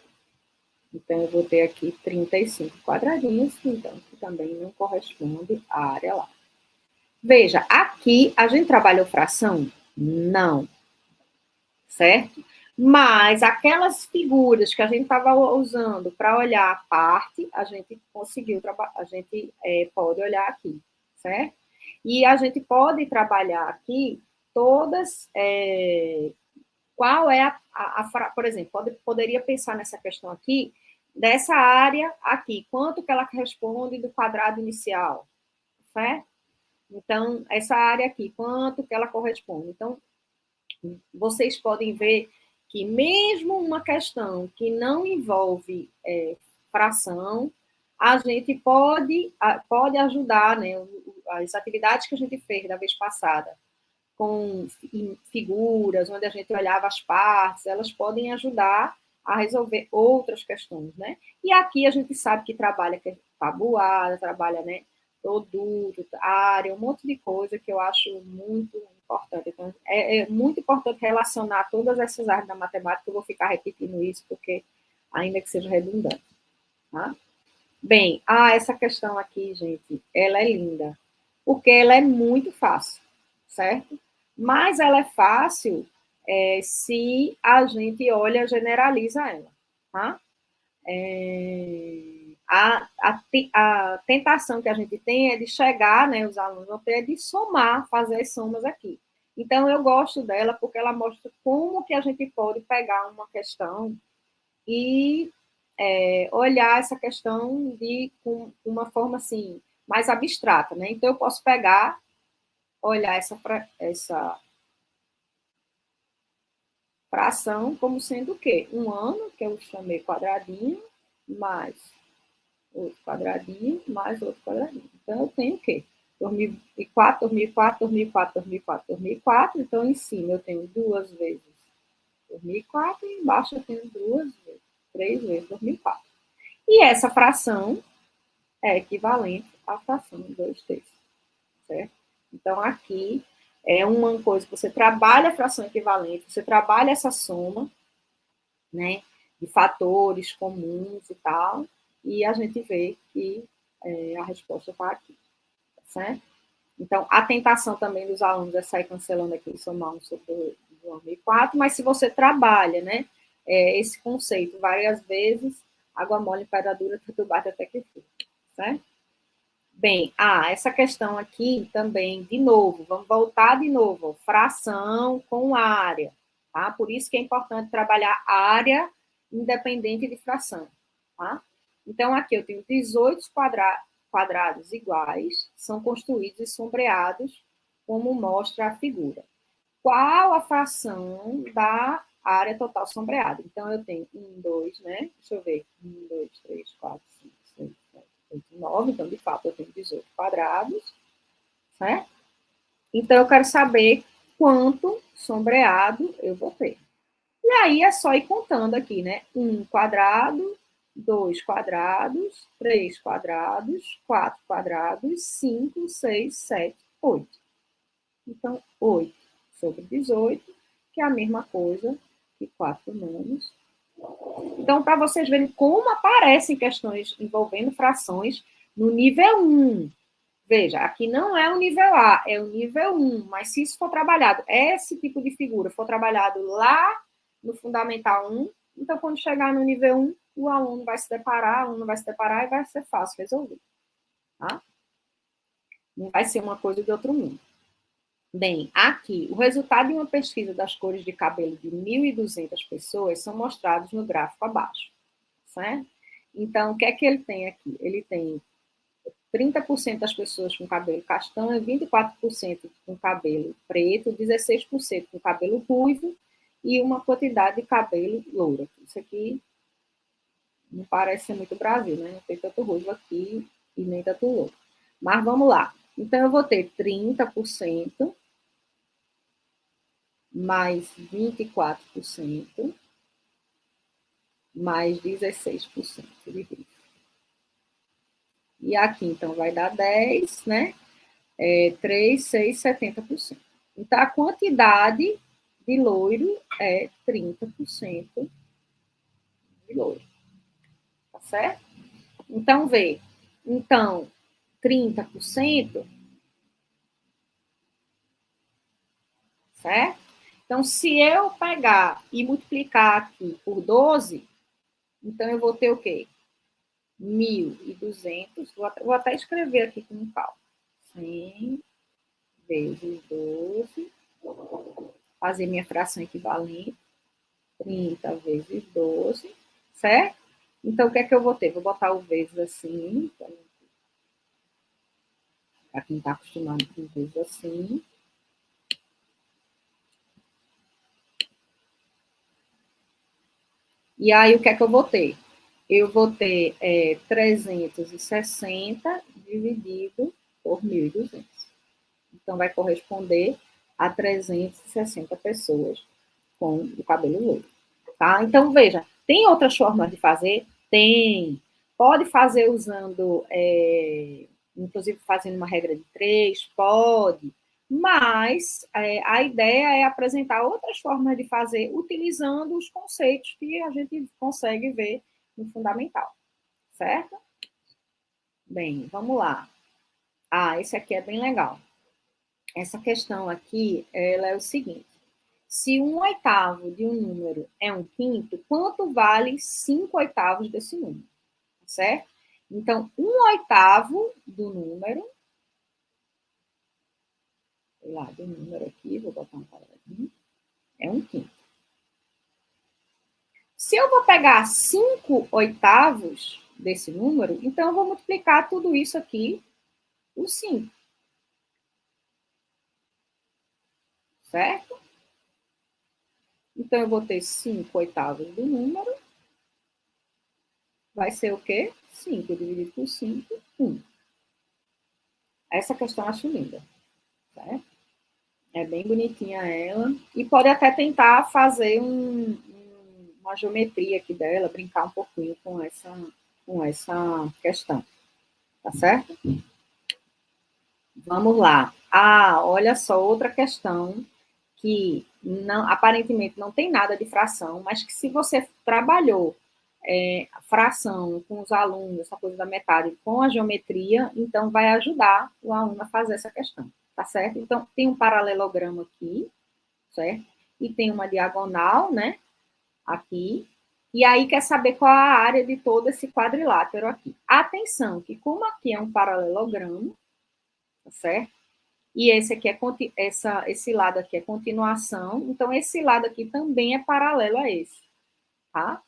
Então, eu vou ter aqui 35 quadradinhos, então, que também não corresponde à área lá. Veja, aqui a gente trabalhou fração? Não. Certo? Mas aquelas figuras que a gente estava usando para olhar a parte, a gente conseguiu trabalhar, a gente pode olhar aqui, certo? E a gente pode trabalhar aqui todas. Qual é por exemplo, poderia pensar nessa questão aqui, dessa área aqui, quanto que ela corresponde do quadrado inicial, certo? Então, essa área aqui, quanto que ela corresponde? Então, vocês podem ver que mesmo uma questão que não envolve fração, a gente pode ajudar, né? As atividades que a gente fez da vez passada, com figuras, onde a gente olhava as partes, elas podem ajudar a resolver outras questões, né? E aqui a gente sabe que trabalha tabuada, trabalha, né, produto, área, um monte de coisa que eu acho muito importante. Então, é muito importante relacionar todas essas áreas da matemática, eu vou ficar repetindo isso, porque ainda que seja redundante, tá? Bem, essa questão aqui, gente, ela é linda, porque ela é muito fácil, certo? Mas ela é fácil se a gente olha, generaliza ela, tá? A tentação que a gente tem é de chegar, né, os alunos vão ter de somar, fazer as somas aqui. Então, eu gosto dela porque ela mostra como que a gente pode pegar uma questão e olhar essa questão com uma forma, assim, mais abstrata, né? Então, eu posso pegar, olhar essa fração como sendo o quê? Um ano, que eu chamei quadradinho, mais outro quadradinho, mais outro quadradinho. Então, eu tenho o quê? 2004, 2004, 2004, 2004, 2004. Então, em cima eu tenho 2 vezes 2004 e embaixo eu tenho 3 vezes 2004. E essa fração é equivalente à fração de 2/3, certo? Então, aqui é uma coisa que você trabalha a fração equivalente, você trabalha essa soma, né, de fatores comuns e tal, e a gente vê que a resposta está aqui, certo? Então, a tentação também dos alunos é sair cancelando aqui e somar um sobre 2004, mas se você trabalha, né, esse conceito várias vezes, água mole, pedra dura, tudo bate até que for, certo? Bem, essa questão aqui também, de novo, vamos voltar de novo, fração com área, tá? Por isso que é importante trabalhar área independente de fração, tá? Então, aqui eu tenho 18 quadrados iguais, são construídos e sombreados, como mostra a figura. Qual a fração da área total sombreada? Então, eu tenho 1, 2, né? Deixa eu ver. 1, 2, 3, 4, 5, 6, 7, 8, 9. Então, de fato, eu tenho 18 quadrados, certo? Então, eu quero saber quanto sombreado eu vou ter. E aí é só ir contando aqui, né? 1 quadrado, 2 quadrados, 3 quadrados, 4 quadrados, 5, 6, 7, 8. Então, 8 sobre 18, que é a mesma coisa que 4 nonos. Então, para vocês verem como aparecem questões envolvendo frações no nível 1. Veja, aqui não é o nível A, é o nível 1, mas se isso for trabalhado, esse tipo de figura for trabalhado lá no Fundamental 1, então quando chegar no nível 1, o aluno vai se deparar, e vai ser fácil resolver. Tá? Não vai ser uma coisa de outro mundo. Bem, aqui, o resultado de uma pesquisa das cores de cabelo de 1.200 pessoas são mostrados no gráfico abaixo, certo? Então, o que é que ele tem aqui? Ele tem 30% das pessoas com cabelo castanho, 24% com cabelo preto, 16% com cabelo ruivo e uma quantidade de cabelo louro. Isso aqui não parece ser muito Brasil, né? Não tem tanto ruivo aqui e nem tanto louro. Mas vamos lá. Então, eu vou ter 30% mais 24% mais 16% de risco. E aqui, então, vai dar 10, né? 3, 6, 70%. Então, a quantidade de loiro é 30% de loiro. Tá certo? Então, vê. Então, 30%, certo? Então, se eu pegar e multiplicar aqui por 12, então eu vou ter o quê? 1.200, vou até escrever aqui com um cálculo. 100 vezes 12, fazer minha fração equivalente, 30 vezes 12, certo? Então, o que é que eu vou ter? Vou botar o vezes assim, para quem está acostumado com vezes assim. E aí, o que é que eu vou ter? Eu vou ter 360 dividido por 1.200. Então, vai corresponder a 360 pessoas com o cabelo loiro. Tá? Então, veja, tem outras formas de fazer? Tem. Pode fazer usando, inclusive fazendo uma regra de 3, pode. Mas a ideia é apresentar outras formas de fazer, utilizando os conceitos que a gente consegue ver no fundamental. Certo? Bem, vamos lá. Esse aqui é bem legal. Essa questão aqui, ela é o seguinte. Se 1/8 de um número é 1/5, quanto vale 5/8 desse número? Certo? Então, 1/8 do número, sei lá, do número aqui, vou botar um quadradinho, é 1/5. Se eu vou pegar 5/8 desse número, então eu vou multiplicar tudo isso aqui por 5. Certo? Então, eu vou ter 5/8 do número. Vai ser o quê? 5 dividido por 5, 1. Essa questão eu acho linda. Certo? É bem bonitinha ela. E pode até tentar fazer uma geometria aqui dela, brincar um pouquinho com essa questão. Tá certo? Vamos lá. Olha só, outra questão que não, aparentemente não tem nada de fração, mas que se você trabalhou fração com os alunos, essa coisa da metade, com a geometria, então vai ajudar o aluno a fazer essa questão, tá certo? Então, tem um paralelogramo aqui, certo? E tem uma diagonal, né? Aqui. E aí quer saber qual a área de todo esse quadrilátero aqui. Atenção, que como aqui é um paralelogramo, tá certo? E esse aqui esse lado aqui é continuação, então esse lado aqui também é paralelo a esse, tá?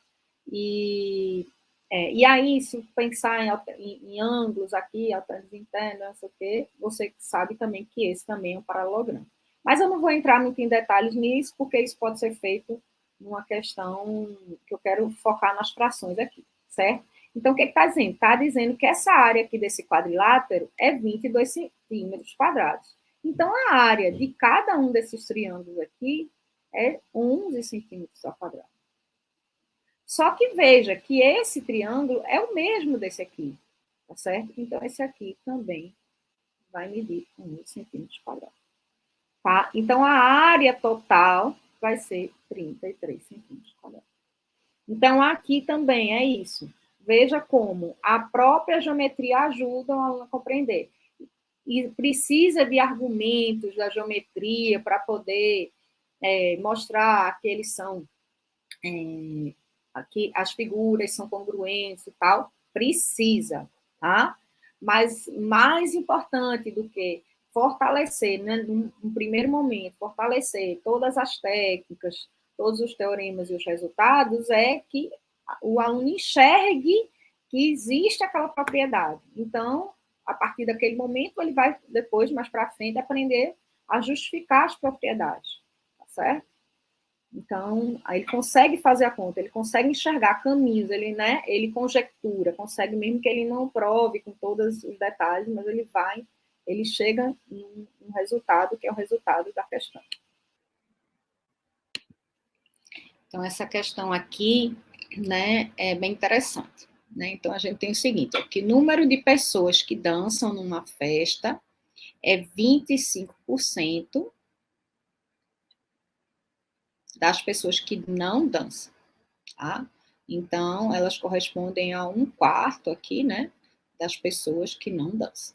E aí, se pensar em ângulos aqui, alternos internos, não sei o quê, você sabe também que esse também é um paralelogramo. Mas eu não vou entrar muito em detalhes nisso, porque isso pode ser feito numa questão que eu quero focar nas frações aqui, certo? Então, o que está dizendo? Está dizendo que essa área aqui desse quadrilátero é 22 centímetros quadrados. Então, a área de cada um desses triângulos aqui é 11 centímetros ao quadrado. Só que veja que esse triângulo é o mesmo desse aqui, tá certo? Então, esse aqui também vai medir 11 centímetros quadrados. Tá? Então, a área total vai ser 33 centímetros quadrados. Então, aqui também é isso. Veja como a própria geometria ajuda o aluno a compreender. E precisa de argumentos da geometria para poder mostrar que eles são aqui as figuras são congruentes e tal, precisa, tá? Mas mais importante do que fortalecer, né, num primeiro momento, fortalecer todas as técnicas, todos os teoremas e os resultados, é que o aluno enxergue que existe aquela propriedade. Então, a partir daquele momento, ele vai depois, mais para frente, aprender a justificar as propriedades, tá certo? Então, aí ele consegue fazer a conta, ele consegue enxergar caminhos, ele, né, ele conjectura, consegue, mesmo que ele não prove com todos os detalhes, mas ele chega em um resultado que é o resultado da questão. Então, essa questão aqui, né, é bem interessante. Né? Então, a gente tem o seguinte, ó, que o número de pessoas que dançam numa festa é 25% das pessoas que não dançam, tá? Então, elas correspondem a 1/4 aqui, né, das pessoas que não dançam.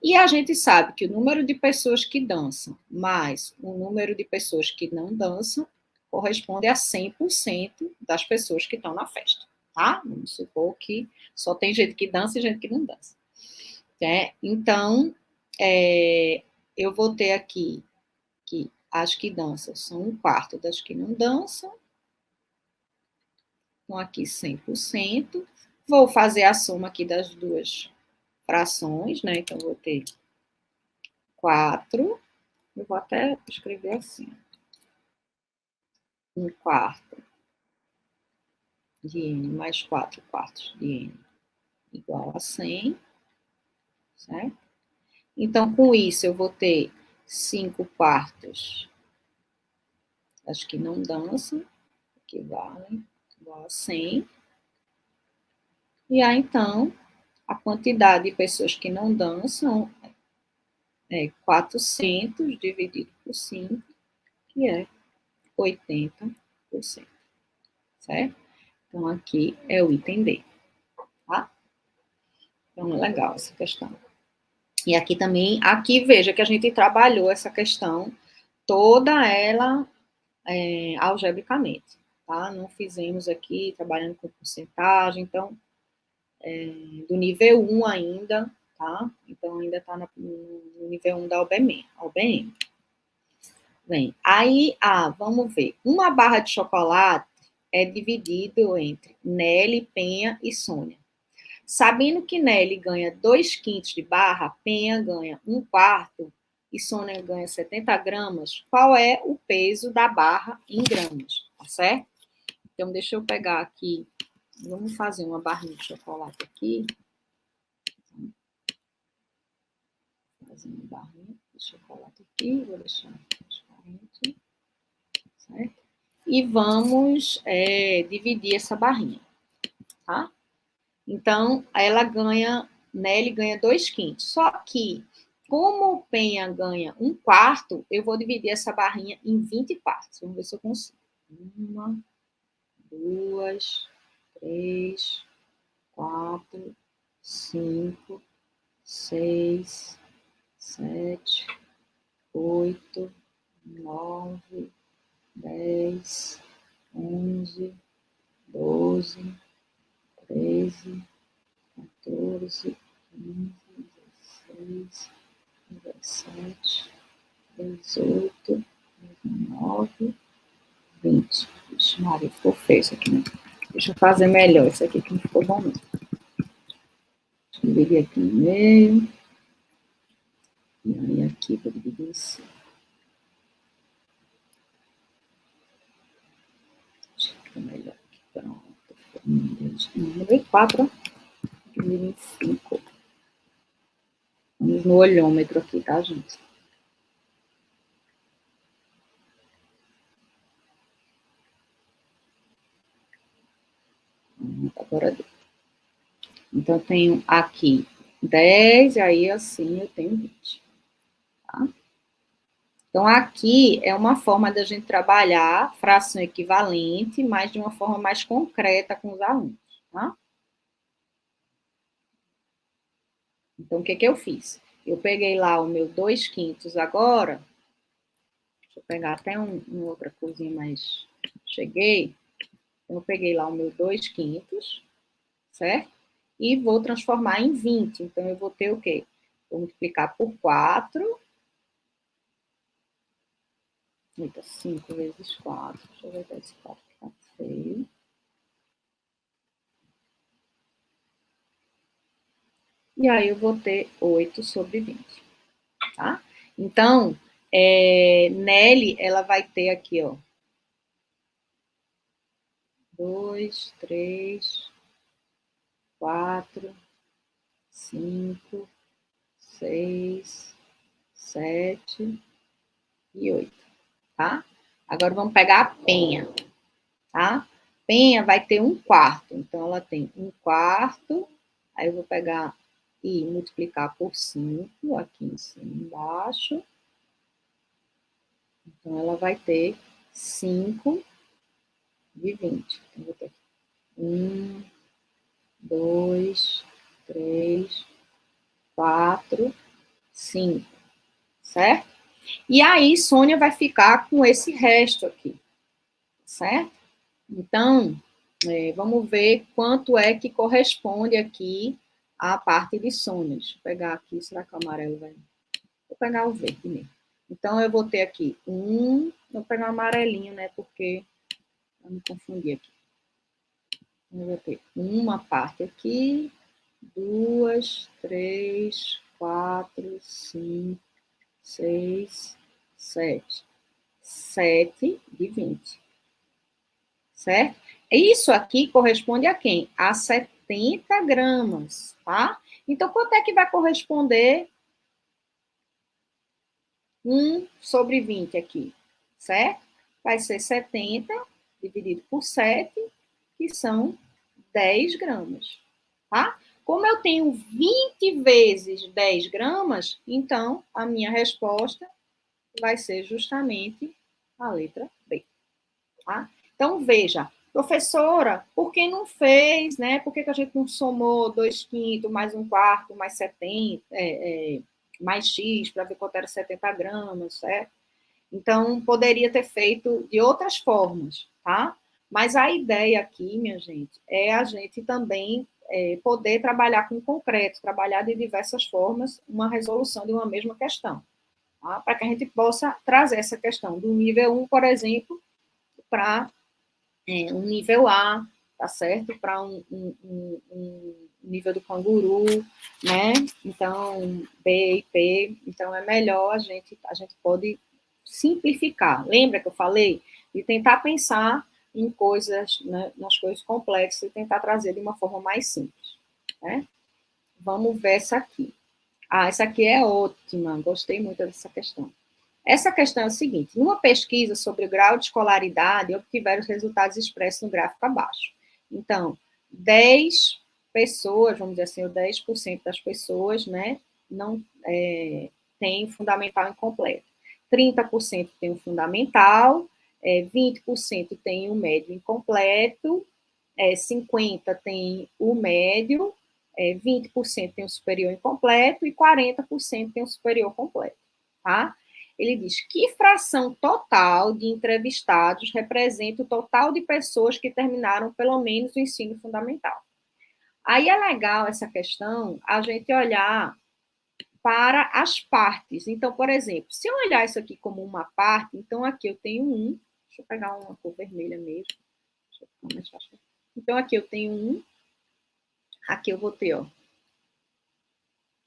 E a gente sabe que o número de pessoas que dançam mais o número de pessoas que não dançam corresponde a 100% das pessoas que estão na festa, tá? Vamos supor que só tem gente que dança e gente que não dança. Então, eu vou ter aqui que as que dançam são 1/4 das que não dançam. Então, aqui 100%. Vou fazer a soma aqui das duas frações, né? Então, vou ter 4. Eu vou até escrever assim. 1/4 de N mais 4/4 de N igual a 100, certo? Então, com isso, eu vou ter 5/4 das que não dançam, equivalem igual a 100. E aí, então, a quantidade de pessoas que não dançam é 400 dividido por 5, que é 80%, certo? Então, aqui é o item D, tá? Então, é legal essa questão. E aqui também, aqui veja que a gente trabalhou essa questão toda ela algebricamente, tá? Não fizemos aqui trabalhando com porcentagem, então, do nível 1 ainda, tá? Então, ainda está no nível 1 da OBM. Bem, aí, vamos ver. Uma barra de chocolate é dividido entre Nelly, Penha e Sônia. Sabendo que Nelly ganha 2/5 de barra, Penha ganha 1/4 e Sônia ganha 70 gramas, qual é o peso da barra em gramas, tá certo? Então, deixa eu pegar aqui, vamos fazer uma barrinha de chocolate aqui. Fazer uma barrinha de chocolate aqui, vou deixar transparente, certo? E vamos dividir essa barrinha, tá? Então, Nelly ganha 2/5. Só que, como o Penha ganha 1/4, eu vou dividir essa barrinha em 20 partes. Vamos ver se eu consigo. 1, 2, 3, 4, 5, 6, 7, 8, 9, 10, 11, 12, 13, 14, 15, 16, 17, 18, 19, 20. Vixe, Maria, ficou feio isso aqui, né? Deixa eu fazer melhor isso aqui, que não ficou bom, não. Deixa eu dividir aqui no meio. E aí aqui vou dividir em 5. Deixa eu ficar melhor aqui. Pronto. Número 4. Dividir em 5. Vamos no olhômetro aqui, tá, gente? Agora deu. Então, eu tenho aqui 10, e aí assim eu tenho 20. Tá? Então, aqui é uma forma da gente trabalhar fração equivalente, mas de uma forma mais concreta com os alunos. Tá? Então, o que eu fiz? Eu peguei lá o meu 2/5 agora. Deixa eu pegar até uma outra coisinha, mas cheguei. Então, eu peguei lá o meu 2/5, certo? E vou transformar em 20. Então, eu vou ter o quê? Vou multiplicar por 4. Eita, 5 vezes 4. Deixa eu ver se esse 4 fica feio. E aí, eu vou ter 8/20. Tá? Então, Nelly, ela vai ter aqui, ó, 2, 3, 4, 5, 6, 7 e 8, tá? Agora vamos pegar a penha, tá? Penha vai ter 1/4, então ela tem 1/4, aí eu vou pegar e multiplicar por 5, aqui em cima e embaixo. Então, ela vai ter 5 de 20. Então, vou ter 1, 2, 3, 4, 5, certo? E aí, Sônia vai ficar com esse resto aqui, certo? Então, vamos ver quanto é que corresponde aqui à parte de Sônia. Deixa eu pegar aqui, será que o amarelo vai... Vou pegar o verde mesmo. Então, eu vou ter aqui vou pegar o amarelinho, né, porque eu me confundi aqui. Eu vou ter uma parte aqui, 2, 3, 4, 5, 6, 7. 7 de 20. Certo? Isso aqui corresponde a quem? A 70 gramas, tá? Então, quanto é que vai corresponder 1/20 aqui? Certo? Vai ser 70 dividido por 7, que são 10 gramas, tá? Como eu tenho 20 vezes 10 gramas, então a minha resposta vai ser justamente a letra B, tá? Então, veja, professora, por que não fez, né? Por que a gente não somou 2/5 mais 1/4 mais 70, mais X, para ver quanto era 70 gramas, certo? Então, poderia ter feito de outras formas, tá? Mas a ideia aqui, minha gente, é a gente também poder trabalhar com concreto, trabalhar de diversas formas uma resolução de uma mesma questão, tá? Para que a gente possa trazer essa questão do nível 1, por exemplo, para um nível A, tá certo? Para um nível do canguru, né? Então, B e P. Então, é melhor a gente pode simplificar. Lembra que eu falei? De tentar pensar em coisas, né, nas coisas complexas e tentar trazer de uma forma mais simples, né? Vamos ver essa aqui. Essa aqui é ótima, gostei muito dessa questão. Essa questão é o seguinte: numa pesquisa sobre o grau de escolaridade, obtiveram os resultados expressos no gráfico abaixo. Então, 10 pessoas, vamos dizer assim, o 10% das pessoas, né, não tem fundamental incompleto. 30% tem o fundamental, 20% tem o médio incompleto, 50% tem o médio, 20% tem o superior incompleto e 40% tem o superior completo, tá? Ele diz que fração total de entrevistados representa o total de pessoas que terminaram pelo menos o ensino fundamental. Aí é legal essa questão, a gente olhar para as partes. Então, por exemplo, se eu olhar isso aqui como uma parte, então aqui eu tenho deixa eu pegar uma cor vermelha mesmo, deixa eu ficar mais fácil. Então, aqui eu tenho aqui eu vou ter,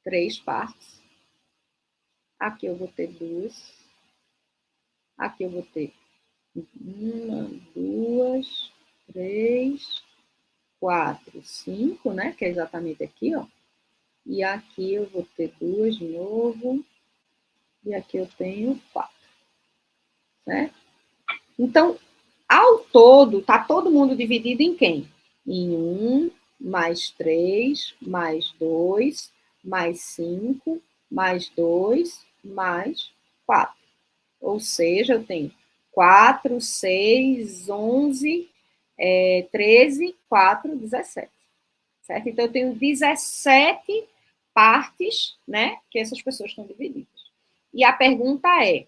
3 partes, aqui eu vou ter 2, aqui eu vou ter 1, 2, 3, 4, 5, né? Que é exatamente aqui, ó. E aqui eu vou ter 2 de novo. E aqui eu tenho 4. Certo? Então, ao todo, tá todo mundo dividido em quem? Em 1, mais 3, mais 2, mais 5, mais 2, mais 4. Ou seja, eu tenho 4, 6, 11, 13, 4, 17. Certo? Então, eu tenho 17 partes, né, que essas pessoas estão divididas. E a pergunta é: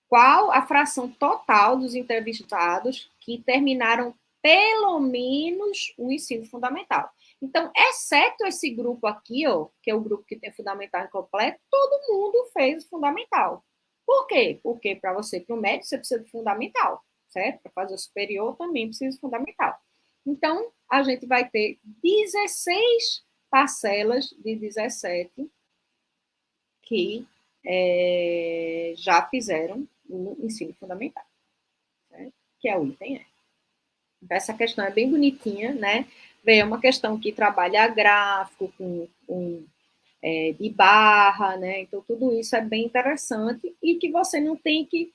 qual a fração total dos entrevistados que terminaram pelo menos o ensino fundamental? Então, exceto esse grupo aqui, ó, que é o grupo que tem fundamental incompleto, todo mundo fez o fundamental. Por quê? Porque para você ir para o médio, você precisa de fundamental, certo? Para fazer o superior também precisa de fundamental. Então, a gente vai ter 16 parcelas de 17 que já fizeram o ensino fundamental, certo? Que é o item E. Essa questão é bem bonitinha, né? Vê, é uma questão que trabalha gráfico, de barra, né? Então, tudo isso é bem interessante e que você não tem que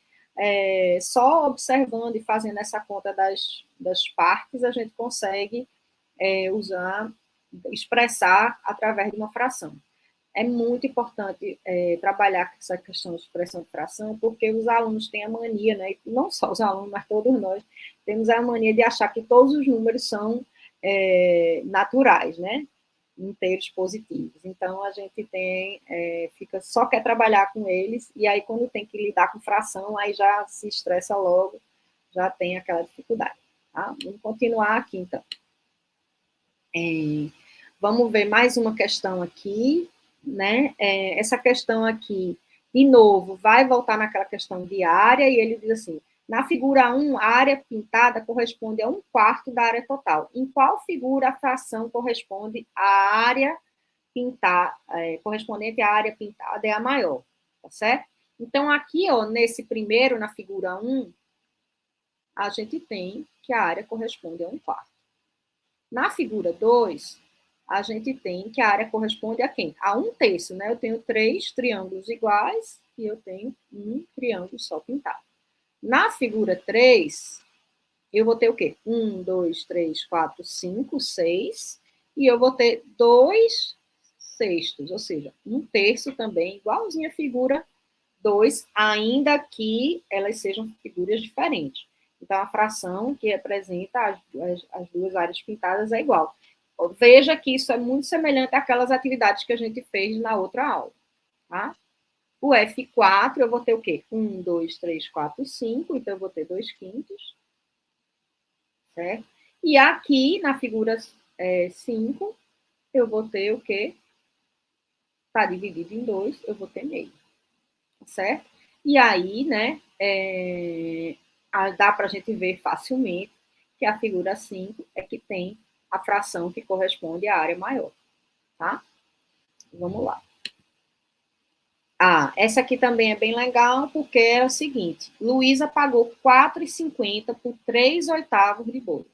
só observando e fazendo essa conta das partes, a gente consegue usar, expressar através de uma fração. É muito importante trabalhar com essa questão de expressão de fração, porque os alunos têm a mania, né? Não só os alunos, mas todos nós temos a mania de achar que todos os números são naturais, né? Inteiros positivos. Então, a gente só quer trabalhar com eles, e aí, quando tem que lidar com fração, aí já se estressa logo, já tem aquela dificuldade. Tá? Vamos continuar aqui, então. Vamos ver mais uma questão aqui, né? Essa questão aqui, de novo, vai voltar naquela questão de área, e ele diz assim, na figura 1, a área pintada corresponde a 1/4 da área total. Em qual figura a fração corresponde à área pintada, correspondente à área pintada é a maior, tá certo? Então, aqui, ó, nesse primeiro, na figura 1, a gente tem que a área corresponde a 1/4. Na figura 2, a gente tem que a área corresponde a quem? A 1/3, né? Eu tenho 3 triângulos iguais e eu tenho um triângulo só pintado. Na figura 3, eu vou ter o quê? 1, 2, 3, 4, 5, 6, e eu vou ter 2/6, ou seja, 1/3 também, igualzinho a figura 2, ainda que elas sejam figuras diferentes. Então, a fração que representa as duas áreas pintadas é igual. Veja que isso é muito semelhante àquelas atividades que a gente fez na outra aula. Tá? O F4, eu vou ter o quê? 1, 2, 3, 4, 5, então eu vou ter 2/5. Certo? E aqui, na figura 5, eu vou ter o quê? Está dividido em 2, eu vou ter meio. Certo? E aí, né, dá para a gente ver facilmente que a figura 5 é que tem a fração que corresponde à área maior, tá? Vamos lá. Essa aqui também é bem legal, porque é o seguinte, Luísa pagou R$ 4,50 por 3/8 de bolo,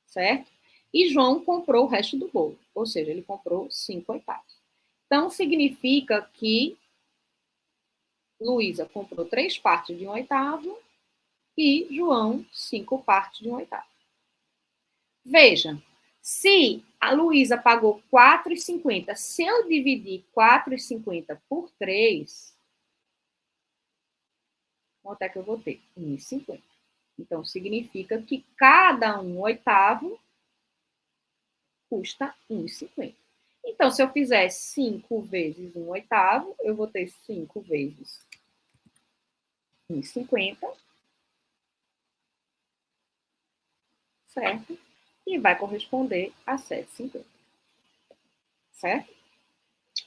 certo? E João comprou o resto do bolo, ou seja, ele comprou 5/8. Então, significa que Luísa comprou 3 partes de 1/8 e João 5 partes de 1/8. Veja, se a Luísa pagou R$ 4,50, se eu dividir 4,50 por 3, quanto é que eu vou ter? 1,50. Então, significa que cada 1/8 custa 1,50. Então, se eu fizer 5 vezes 1/8, eu vou ter 5 vezes 1,50, certo? E vai corresponder a 7,50, certo?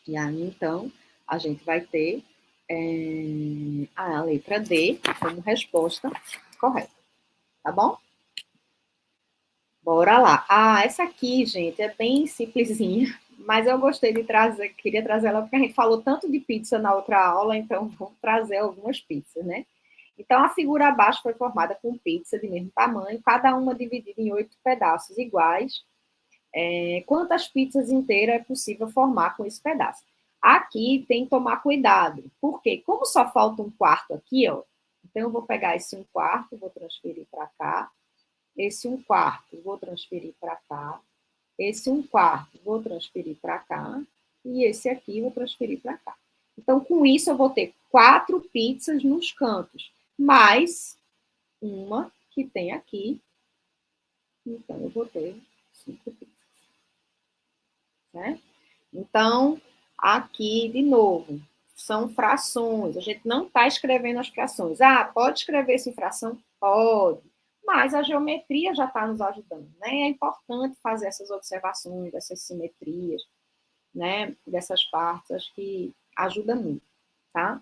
E aí, então, a gente vai ter a letra D como resposta correta, tá bom? Bora lá. Essa aqui, gente, é bem simplesinha, mas eu gostei de trazer, queria trazer ela porque a gente falou tanto de pizza na outra aula, então vamos trazer algumas pizzas, né? Então, a figura abaixo foi formada com pizza de mesmo tamanho, cada uma dividida em 8 pedaços iguais. Quantas pizzas inteiras é possível formar com esse pedaço? Aqui tem que tomar cuidado, porque como só falta 1/4 aqui, ó, então eu vou pegar esse 1/4, vou transferir para cá, esse 1/4 vou transferir para cá, esse 1/4 vou transferir para cá, e esse aqui vou transferir para cá. Então, com isso, eu vou ter 4 pizzas nos cantos, mais uma que tem aqui, então eu vou ter 5 pizzas. Né? Então, aqui, de novo, são frações. A gente não está escrevendo as frações. Pode escrever essa fração? Pode. Mas a geometria já está nos ajudando. Né? É importante fazer essas observações, essas simetrias, né? Dessas partes, acho que ajuda muito. Tá?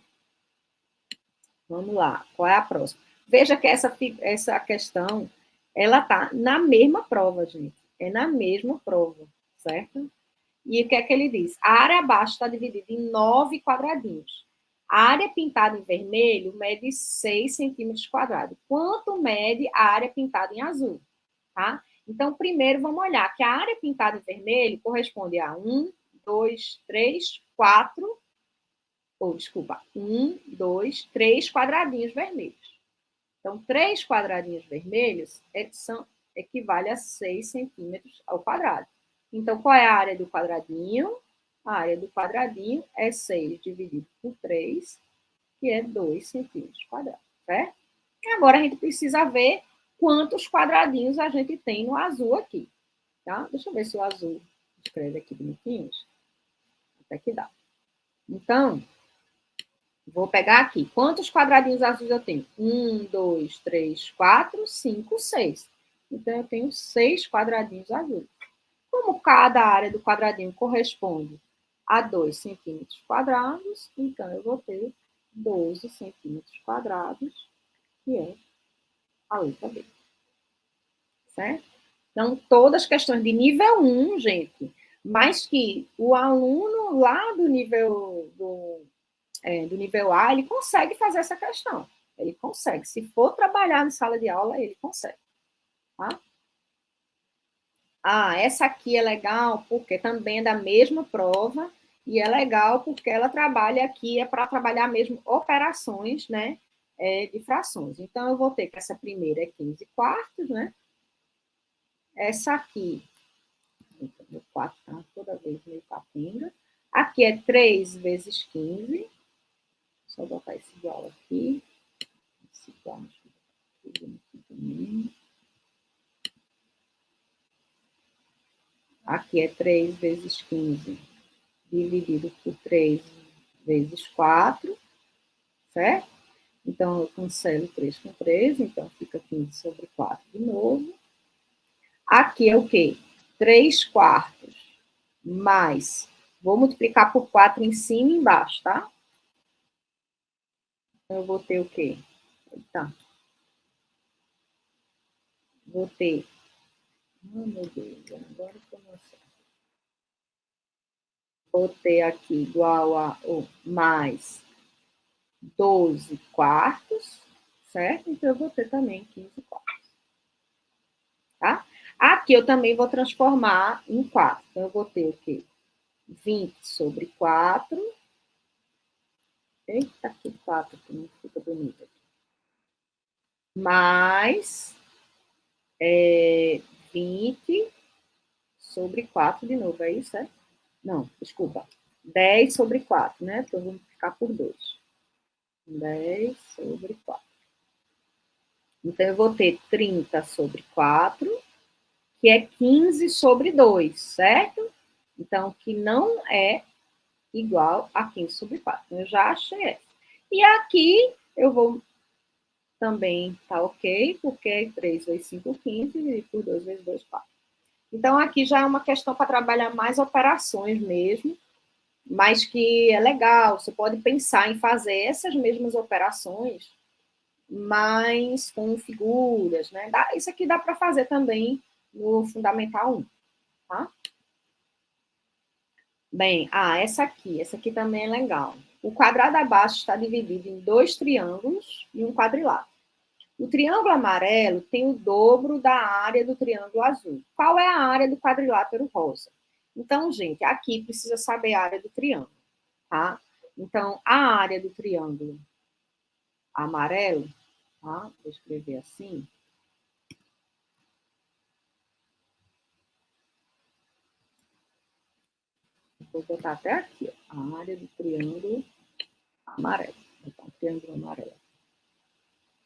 Vamos lá. Qual é a próxima? Veja que essa questão, ela está na mesma prova, gente. É na mesma prova, certo? E o que é que ele diz? A área abaixo está dividida em 9 quadradinhos. A área pintada em vermelho mede 6 centímetros quadrados. Quanto mede a área pintada em azul? tá? Então, primeiro, vamos olhar que a área pintada em vermelho corresponde a 1, 2, 3, 4, ou desculpa, 1, 2, 3 quadradinhos vermelhos. Então, 3 quadradinhos vermelhos equivale a 6 centímetros ao quadrado. Então, qual é a área do quadradinho? A área do quadradinho é 6 dividido por 3, que é 2 centímetros quadrados, certo? E agora a gente precisa ver quantos quadradinhos a gente tem no azul aqui, tá? Deixa eu ver se o azul escreve aqui bonitinho. Até que dá. Então, vou pegar aqui. Quantos quadradinhos azuis eu tenho? 1, 2, 3, 4, 5, 6. Então, eu tenho 6 quadradinhos azuis. Como cada área do quadradinho corresponde a 2 centímetros quadrados, então eu vou ter 12 centímetros quadrados, que é a letra B. Certo? Então, todas as questões de nível 1, gente, mas que o aluno lá do nível A, ele consegue fazer essa questão. Ele consegue. Se for trabalhar em sala de aula, ele consegue. Tá? Ah, essa aqui é legal porque também é da mesma prova e é legal porque ela trabalha aqui, é para trabalhar mesmo operações, né, de frações. Então, eu vou ter que essa primeira é 15 quartos, né? Essa aqui, o 4 tá toda vez meio capenga. Aqui é 3 vezes 15. Só botar esse igual aqui. Esse igual aqui também. Aqui é 3 vezes 15 dividido por 3 vezes 4, certo? Então, eu cancelo 3 com 3, então fica 15 sobre 4 de novo. Aqui é o quê? 3 quartos mais, vou multiplicar por 4 em cima e embaixo, tá? Então, eu vou ter o quê? Tá. Vou ter, oh, meu Deus, agora que eu não sei. Vou ter aqui igual a mais 12 quartos, certo? Então, eu vou ter também 15 quartos. Tá? Aqui eu também vou transformar em 4. Então, eu vou ter o quê? 20 sobre 4. Eita, que 4, que não fica bonito aqui. Mais 20 sobre 4 de novo, é isso, é? Não, desculpa. 10 sobre 4, né? Então, vamos ficar por 2. 10 sobre 4. Então, eu vou ter 30 sobre 4, que é 15 sobre 2, certo? Então, que não é igual a 15 sobre 4. Então, eu já achei essa. E aqui, eu vou também, tá ok, porque é 3 vezes 5, 15, e por 2 vezes 2, 4. Então, aqui já é uma questão para trabalhar mais operações mesmo, mas que é legal, você pode pensar em fazer essas mesmas operações, mas com figuras, né? Isso aqui dá para fazer também no Fundamental 1, tá? Bem, essa aqui também é legal. O quadrado abaixo está dividido em 2 triângulos e um quadrilátero. O triângulo amarelo tem o dobro da área do triângulo azul. Qual é a área do quadrilátero rosa? Então, gente, aqui precisa saber a área do triângulo, tá? Então, a área do triângulo amarelo, tá? Vou escrever assim. Vou botar até aqui, ó, a área do triângulo amarelo. Vou botar um triângulo amarelo,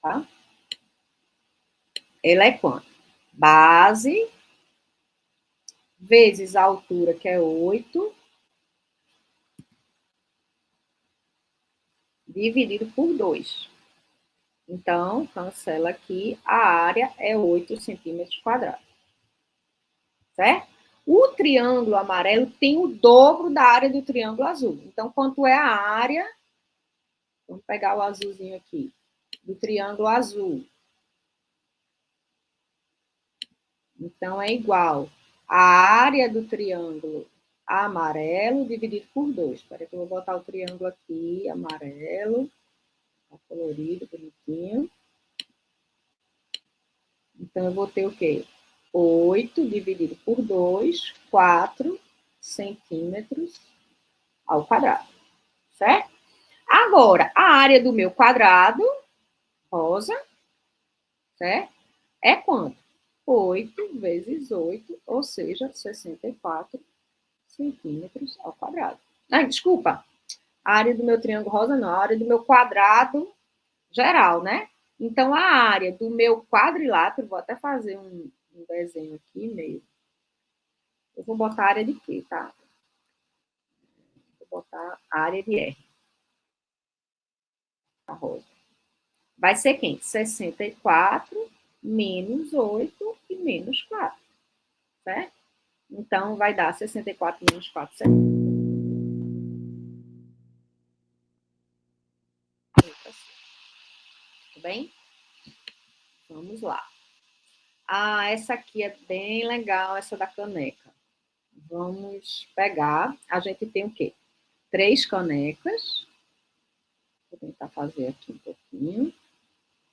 tá? Ela é quanto? Base vezes a altura, que é 8, dividido por 2. Então, cancela aqui, a área é 8 centímetros quadrados. Certo? O triângulo amarelo tem o dobro da área do triângulo azul. Então, quanto é a área? Vamos pegar o azulzinho aqui. Do triângulo azul. Então, é igual a área do triângulo amarelo dividido por 2. Espera que eu vou botar o triângulo aqui, amarelo. Tá colorido, bonitinho. Então, eu vou ter o quê? 8 dividido por 2, 4 centímetros ao quadrado, certo? Agora, a área do meu quadrado, rosa, certo? É quanto? 8 vezes 8, ou seja, 64 centímetros ao quadrado. Ah, desculpa, a área do meu triângulo rosa não, a área do meu quadrado geral, né? Então, a área do meu quadrilátero, vou até fazer um desenho aqui meio. Eu vou botar a área de quê, tá? Vou botar a área de R, a rosa. Vai ser quem? 64 menos 8 e menos 4, certo? Então, vai dar 64 menos 4, certo? Tudo bem? Vamos lá. Ah, essa aqui é bem legal, essa da caneca. Vamos pegar. A gente tem o quê? 3 canecas. Vou tentar fazer aqui um pouquinho. Não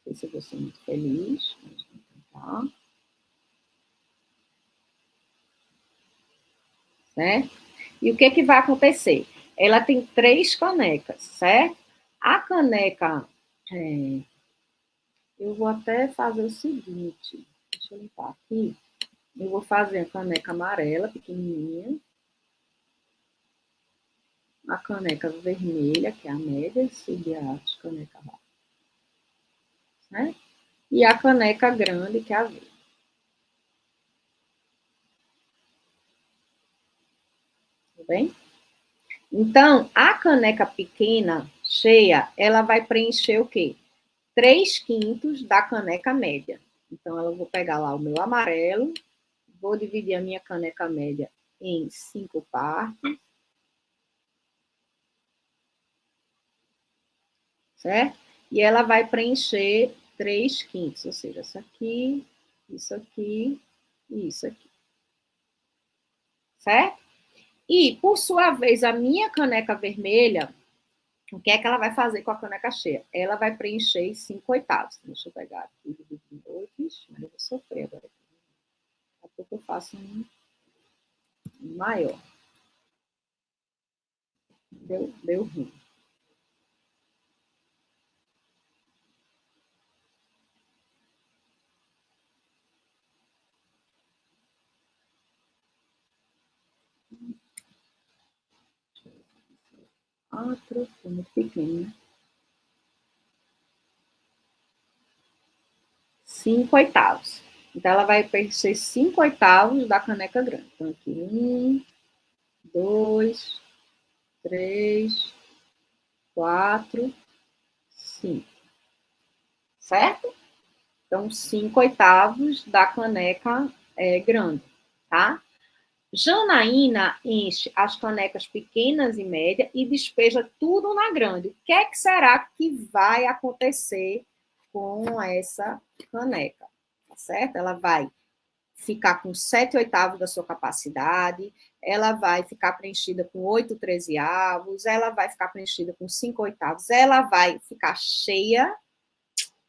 sei se eu vou ser muito feliz, mas vou tentar. Certo? E o que, que vai acontecer? Ela tem 3 canecas, certo? A caneca. Eu vou até fazer o seguinte. Deixa eu limpar aqui. Eu vou fazer a caneca amarela, pequenininha. A caneca vermelha, que é a média, subarte, caneca rosa. Né? E a caneca grande, que é a verde. Tudo bem? Então, a caneca pequena, cheia, ela vai preencher o quê? 3/5 da caneca média. Então, eu vou pegar lá o meu amarelo, vou dividir a minha caneca média em 5 partes, certo? E ela vai preencher 3/5, ou seja, isso aqui e isso aqui, certo? E, por sua vez, a minha caneca vermelha, o que é que ela vai fazer com a caneca cheia? Ela vai preencher em 5/8. Deixa eu pegar aqui, dividir em 2, mas eu vou sofrer agora. Daqui a pouco eu faço um maior. Deu ruim. Foi muito pequeno, né? 5/8. Então, ela vai preencher 5/8 da caneca grande. Então, aqui, 1, 2, 3, 4, 5. Certo? Então, 5/8 da caneca grande, tá? Janaína enche as canecas pequenas e médias e despeja tudo na grande. O que é que será que vai acontecer com essa caneca? Tá certo? Ela vai ficar com 7/8 da sua capacidade, ela vai ficar preenchida com 8/13, ela vai ficar preenchida com 5/8, ela vai ficar cheia,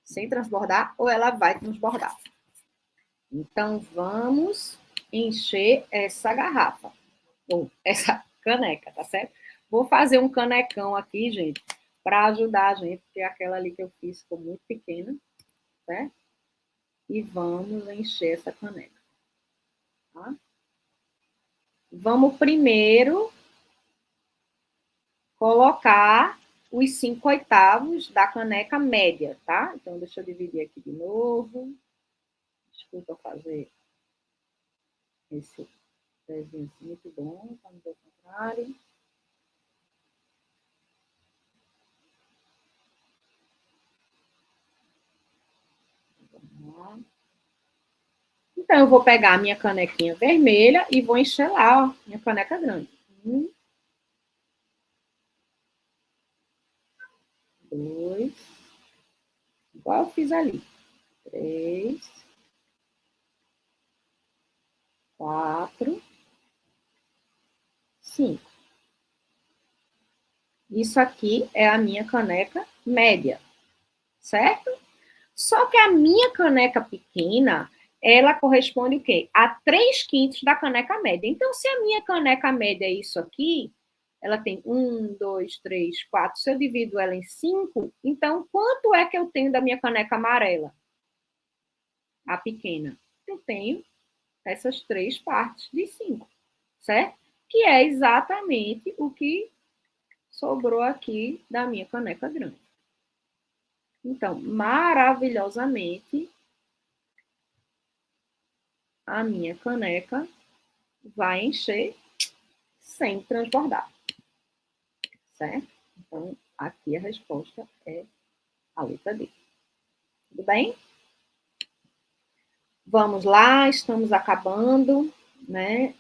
sem transbordar, ou ela vai transbordar. Então, vamos encher essa garrafa, ou essa caneca, tá certo? Vou fazer um canecão aqui, gente, para ajudar a gente, porque aquela ali que eu fiz ficou muito pequena, certo? E vamos encher essa caneca, tá? Vamos primeiro colocar os 5/8 da caneca média, tá? Então, deixa eu dividir aqui de novo. Desculpa fazer esse desenho muito bom, para não ver o contrário. Vamos lá. Então, eu vou pegar a minha canequinha vermelha e vou encher lá, ó, minha caneca grande. 1, 2, igual eu fiz ali. 3, 4, 5. Isso aqui é a minha caneca média, certo? Só que a minha caneca pequena, ela corresponde o quê? A 3/5 da caneca média. Então, se a minha caneca média é isso aqui, ela tem 1, 2, 3, 4. Se eu divido ela em 5, então quanto é que eu tenho da minha caneca amarela? A pequena. Eu tenho essas 3 partes de 5, certo? Que é exatamente o que sobrou aqui da minha caneca grande. Então, maravilhosamente, a minha caneca vai encher sem transbordar, certo? Então, aqui a resposta é a letra D. Tudo bem? Vamos lá, estamos acabando, né?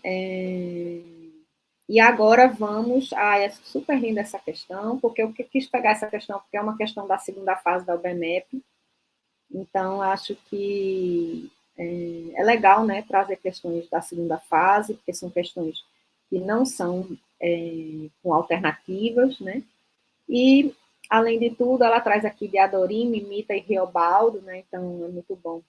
E agora vamos... é super linda essa questão, porque eu quis pegar essa questão, porque é uma questão da segunda fase da UBMEP, então acho que é legal, né, trazer questões da segunda fase, porque são questões que não são com alternativas, né? E, além de tudo, ela traz aqui Diadorim, Mimita e Riobaldo, né? Então, é muito bom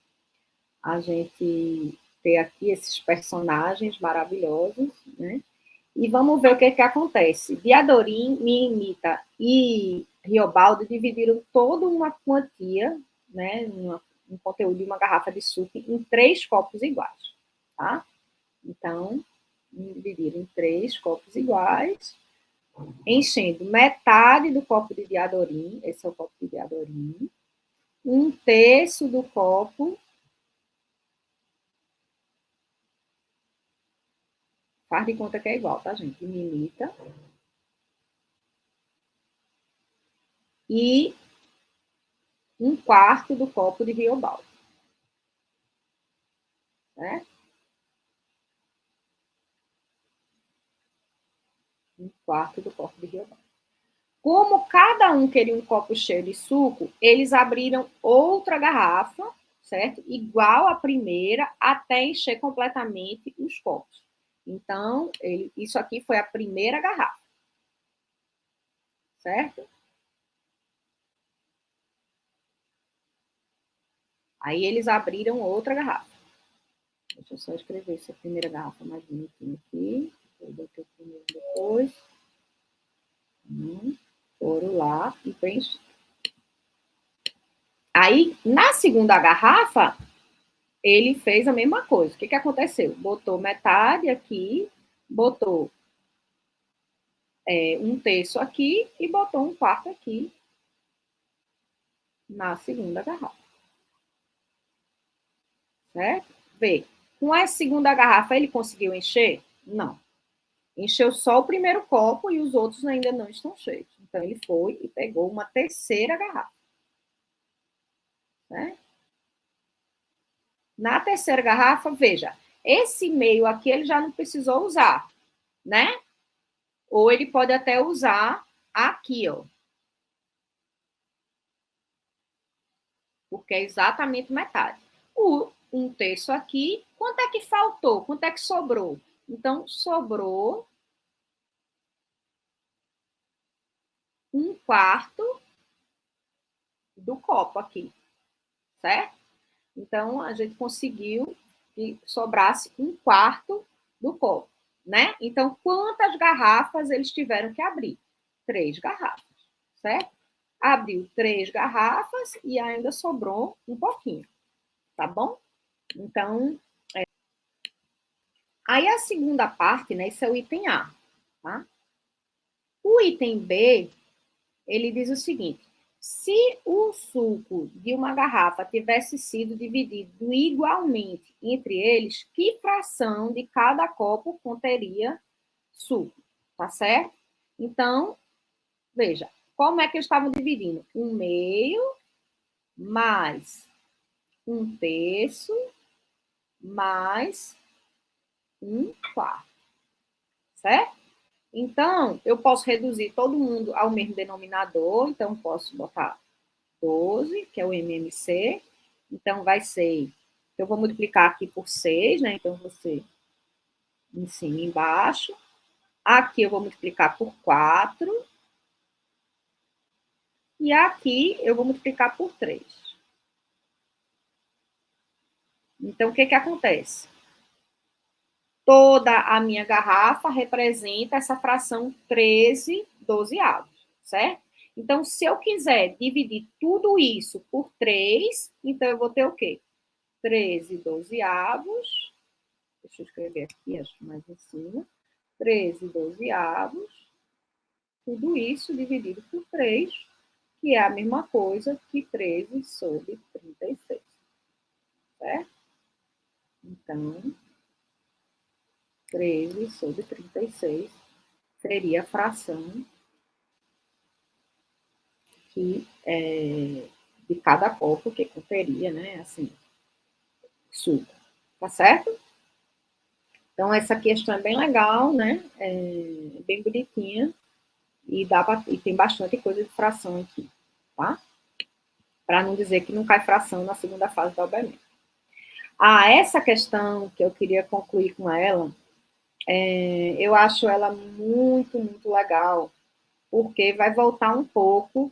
a gente ter aqui esses personagens maravilhosos, né? E vamos ver o que acontece. Diadorim, Mimita e Riobaldo dividiram toda uma quantia, né? Um conteúdo de uma garrafa de suco em 3 copos iguais, tá? Então, dividiram em 3 copos iguais, enchendo metade do copo de Diadorim, esse é o copo de Diadorim, 1/3 do copo, faz de conta que é igual, tá, gente? Mimita. E 1/4 do copo de Riobaldo. Né? 1/4 do copo de Riobaldo. Como cada um queria um copo cheio de suco, eles abriram outra garrafa, certo? Igual à primeira, até encher completamente os copos. Então, isso aqui foi a primeira garrafa, certo? Aí eles abriram outra garrafa. Deixa eu só escrever essa primeira garrafa mais bonitinha aqui. Eu botei o primeiro depois. Foram lá e preenchi. Aí, na segunda garrafa, ele fez a mesma coisa. O que aconteceu? Botou metade aqui, botou 1/3 aqui e botou 1/4 aqui na segunda garrafa. Certo? Vê, com a segunda garrafa ele conseguiu encher? Não. Encheu só o primeiro copo e os outros ainda não estão cheios. Então, ele foi e pegou uma terceira garrafa. Né? Na terceira garrafa, veja, esse meio aqui ele já não precisou usar, né? Ou ele pode até usar aqui, ó. Porque é exatamente metade. O 1/3 aqui, quanto é que faltou? Quanto é que sobrou? Então, sobrou 1/4 do copo aqui, certo? Então, a gente conseguiu que sobrasse 1/4 do copo, né? Então, quantas garrafas eles tiveram que abrir? 3 garrafas, certo? Abriu 3 garrafas e ainda sobrou um pouquinho, tá bom? Então, aí a segunda parte, né? Esse é o item A, tá? O item B, ele diz o seguinte: se o suco de uma garrafa tivesse sido dividido igualmente entre eles, que fração de cada copo conteria suco? Tá certo? Então, veja, como é que eles estavam dividindo? 1/2 mais 1/3 mais 1/4, certo? Então, eu posso reduzir todo mundo ao mesmo denominador, então posso botar 12, que é o MMC, então vai ser, eu vou multiplicar aqui por 6, né? Então, você em cima e embaixo. Aqui eu vou multiplicar por 4. E aqui eu vou multiplicar por 3. Então, o que acontece? Toda a minha garrafa representa essa fração 13 dozeavos, certo? Então, se eu quiser dividir tudo isso por 3, então eu vou ter o quê? 13 dozeavos, deixa eu escrever aqui, acho mais em cima, 13 dozeavos, tudo isso dividido por 3, que é a mesma coisa que 13 sobre 36, certo? Então, 13 sobre 36 seria a fração que de cada copo que conteria, né, assim, suco, tá certo? Então, essa questão é bem legal, né, bem bonitinha, e tem bastante coisa de fração aqui, tá? Para não dizer que não cai fração na segunda fase do albeamento. Essa questão que eu queria concluir com ela, eu acho ela muito, muito legal, porque vai voltar um pouco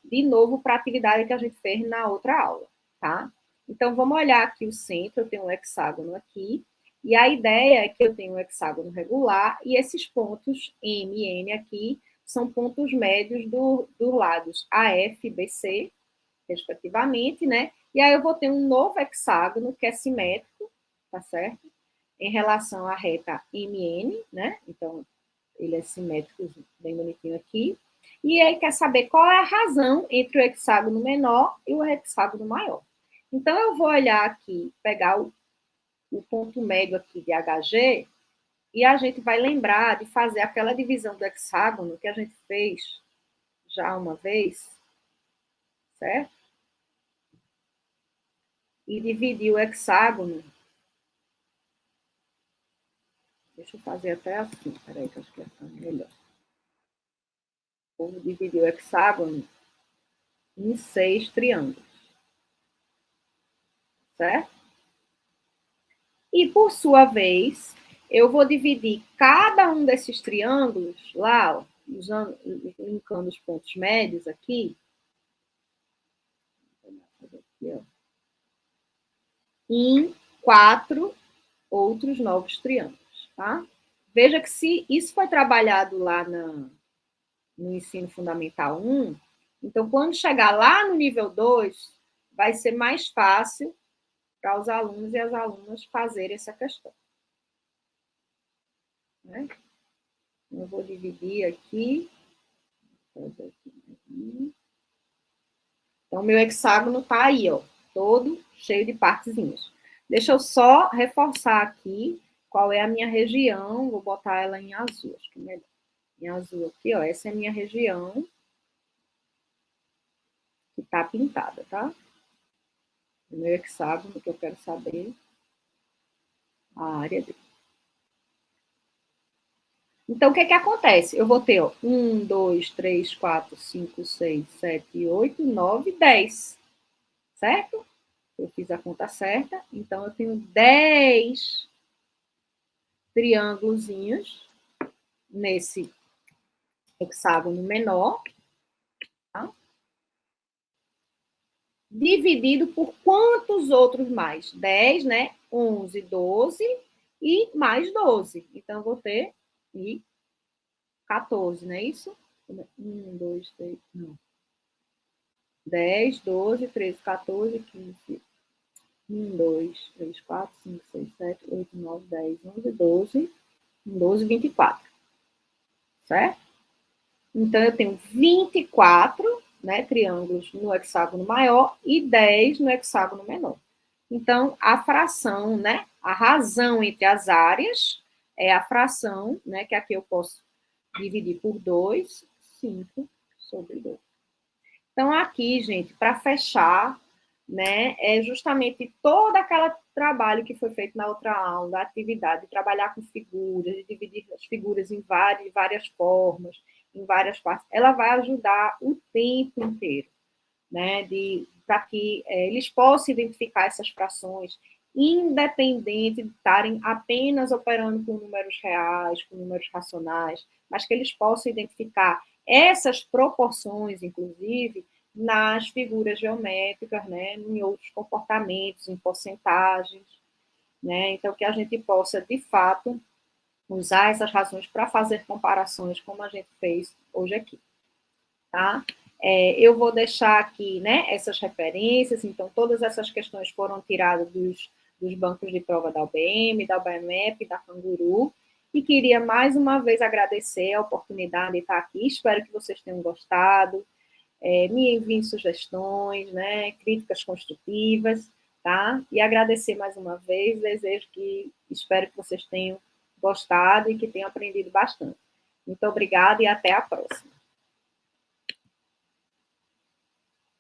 de novo para a atividade que a gente fez na outra aula, tá? Então, vamos olhar aqui o centro, eu tenho um hexágono aqui, e a ideia é que eu tenho um hexágono regular, e esses pontos M e N aqui são pontos médios dos lados AF e BC, respectivamente, né? E aí eu vou ter um novo hexágono que é simétrico, tá certo? Em relação à reta MN, né? Então, ele é simétrico, bem bonitinho aqui. E aí quer saber qual é a razão entre o hexágono menor e o hexágono maior. Então, eu vou olhar aqui, pegar o ponto médio aqui de HG, e a gente vai lembrar de fazer aquela divisão do hexágono que a gente fez já uma vez, certo? E dividir o hexágono. Deixa eu fazer até assim, peraí, que acho que é melhor. Vou dividir o hexágono em 6 triângulos, certo? E, por sua vez, eu vou dividir cada um desses triângulos lá, ó, usando, linkando os pontos médios aqui, em 4 outros novos triângulos, tá? Veja que se isso foi trabalhado lá no ensino fundamental 1, então quando chegar lá no nível 2, vai ser mais fácil para os alunos e as alunas fazerem essa questão. Né? Eu vou dividir aqui. Então, meu hexágono está aí, ó, todo cheio de partezinhas. Deixa eu só reforçar aqui qual é a minha região. Vou botar ela em azul, acho que é melhor. Em azul aqui, ó, essa é a minha região que está pintada, tá? O meu hexágono, que eu quero saber a área dele. Então, o que acontece? Eu vou ter, ó, 1, 2, 3, 4, 5, 6, 7, 8, 9, 10. Certo? Eu fiz a conta certa. Então, eu tenho 10 triângulozinhos nesse hexágono menor. Tá? Dividido por quantos outros mais? 10, né? 11, 12 e mais 12. Então, eu vou ter 14, não é isso? 1, 2, 3, não. 10, 12, 13, 14, 15, 1, 2, 3, 4, 5, 6, 7, 8, 9, 10, 11, 12, 12, 24. Certo? Então, eu tenho 24, né, triângulos no hexágono maior e 10 no hexágono menor. Então, a fração, né, a razão entre as áreas é a fração, né, que aqui eu posso dividir por 2, 5 sobre 2. Então, aqui, gente, para fechar, né, é justamente todo aquele trabalho que foi feito na outra aula, a atividade de trabalhar com figuras, de dividir as figuras em várias formas, em várias partes, ela vai ajudar o tempo inteiro, né, para que eles possam identificar essas frações, independente de estarem apenas operando com números reais, com números racionais, mas que eles possam identificar essas proporções, inclusive, nas figuras geométricas, né, em outros comportamentos, em porcentagens, né, então que a gente possa, de fato, usar essas razões para fazer comparações, como a gente fez hoje aqui, tá? Eu vou deixar aqui, né, essas referências, então todas essas questões foram tiradas dos bancos de prova da UBM, da UBMEP, da Canguru, e queria mais uma vez agradecer a oportunidade de estar aqui, espero que vocês tenham gostado, me enviem sugestões, né, críticas construtivas, tá? E agradecer mais uma vez, espero que vocês tenham gostado e que tenham aprendido bastante. Muito obrigada e até a próxima.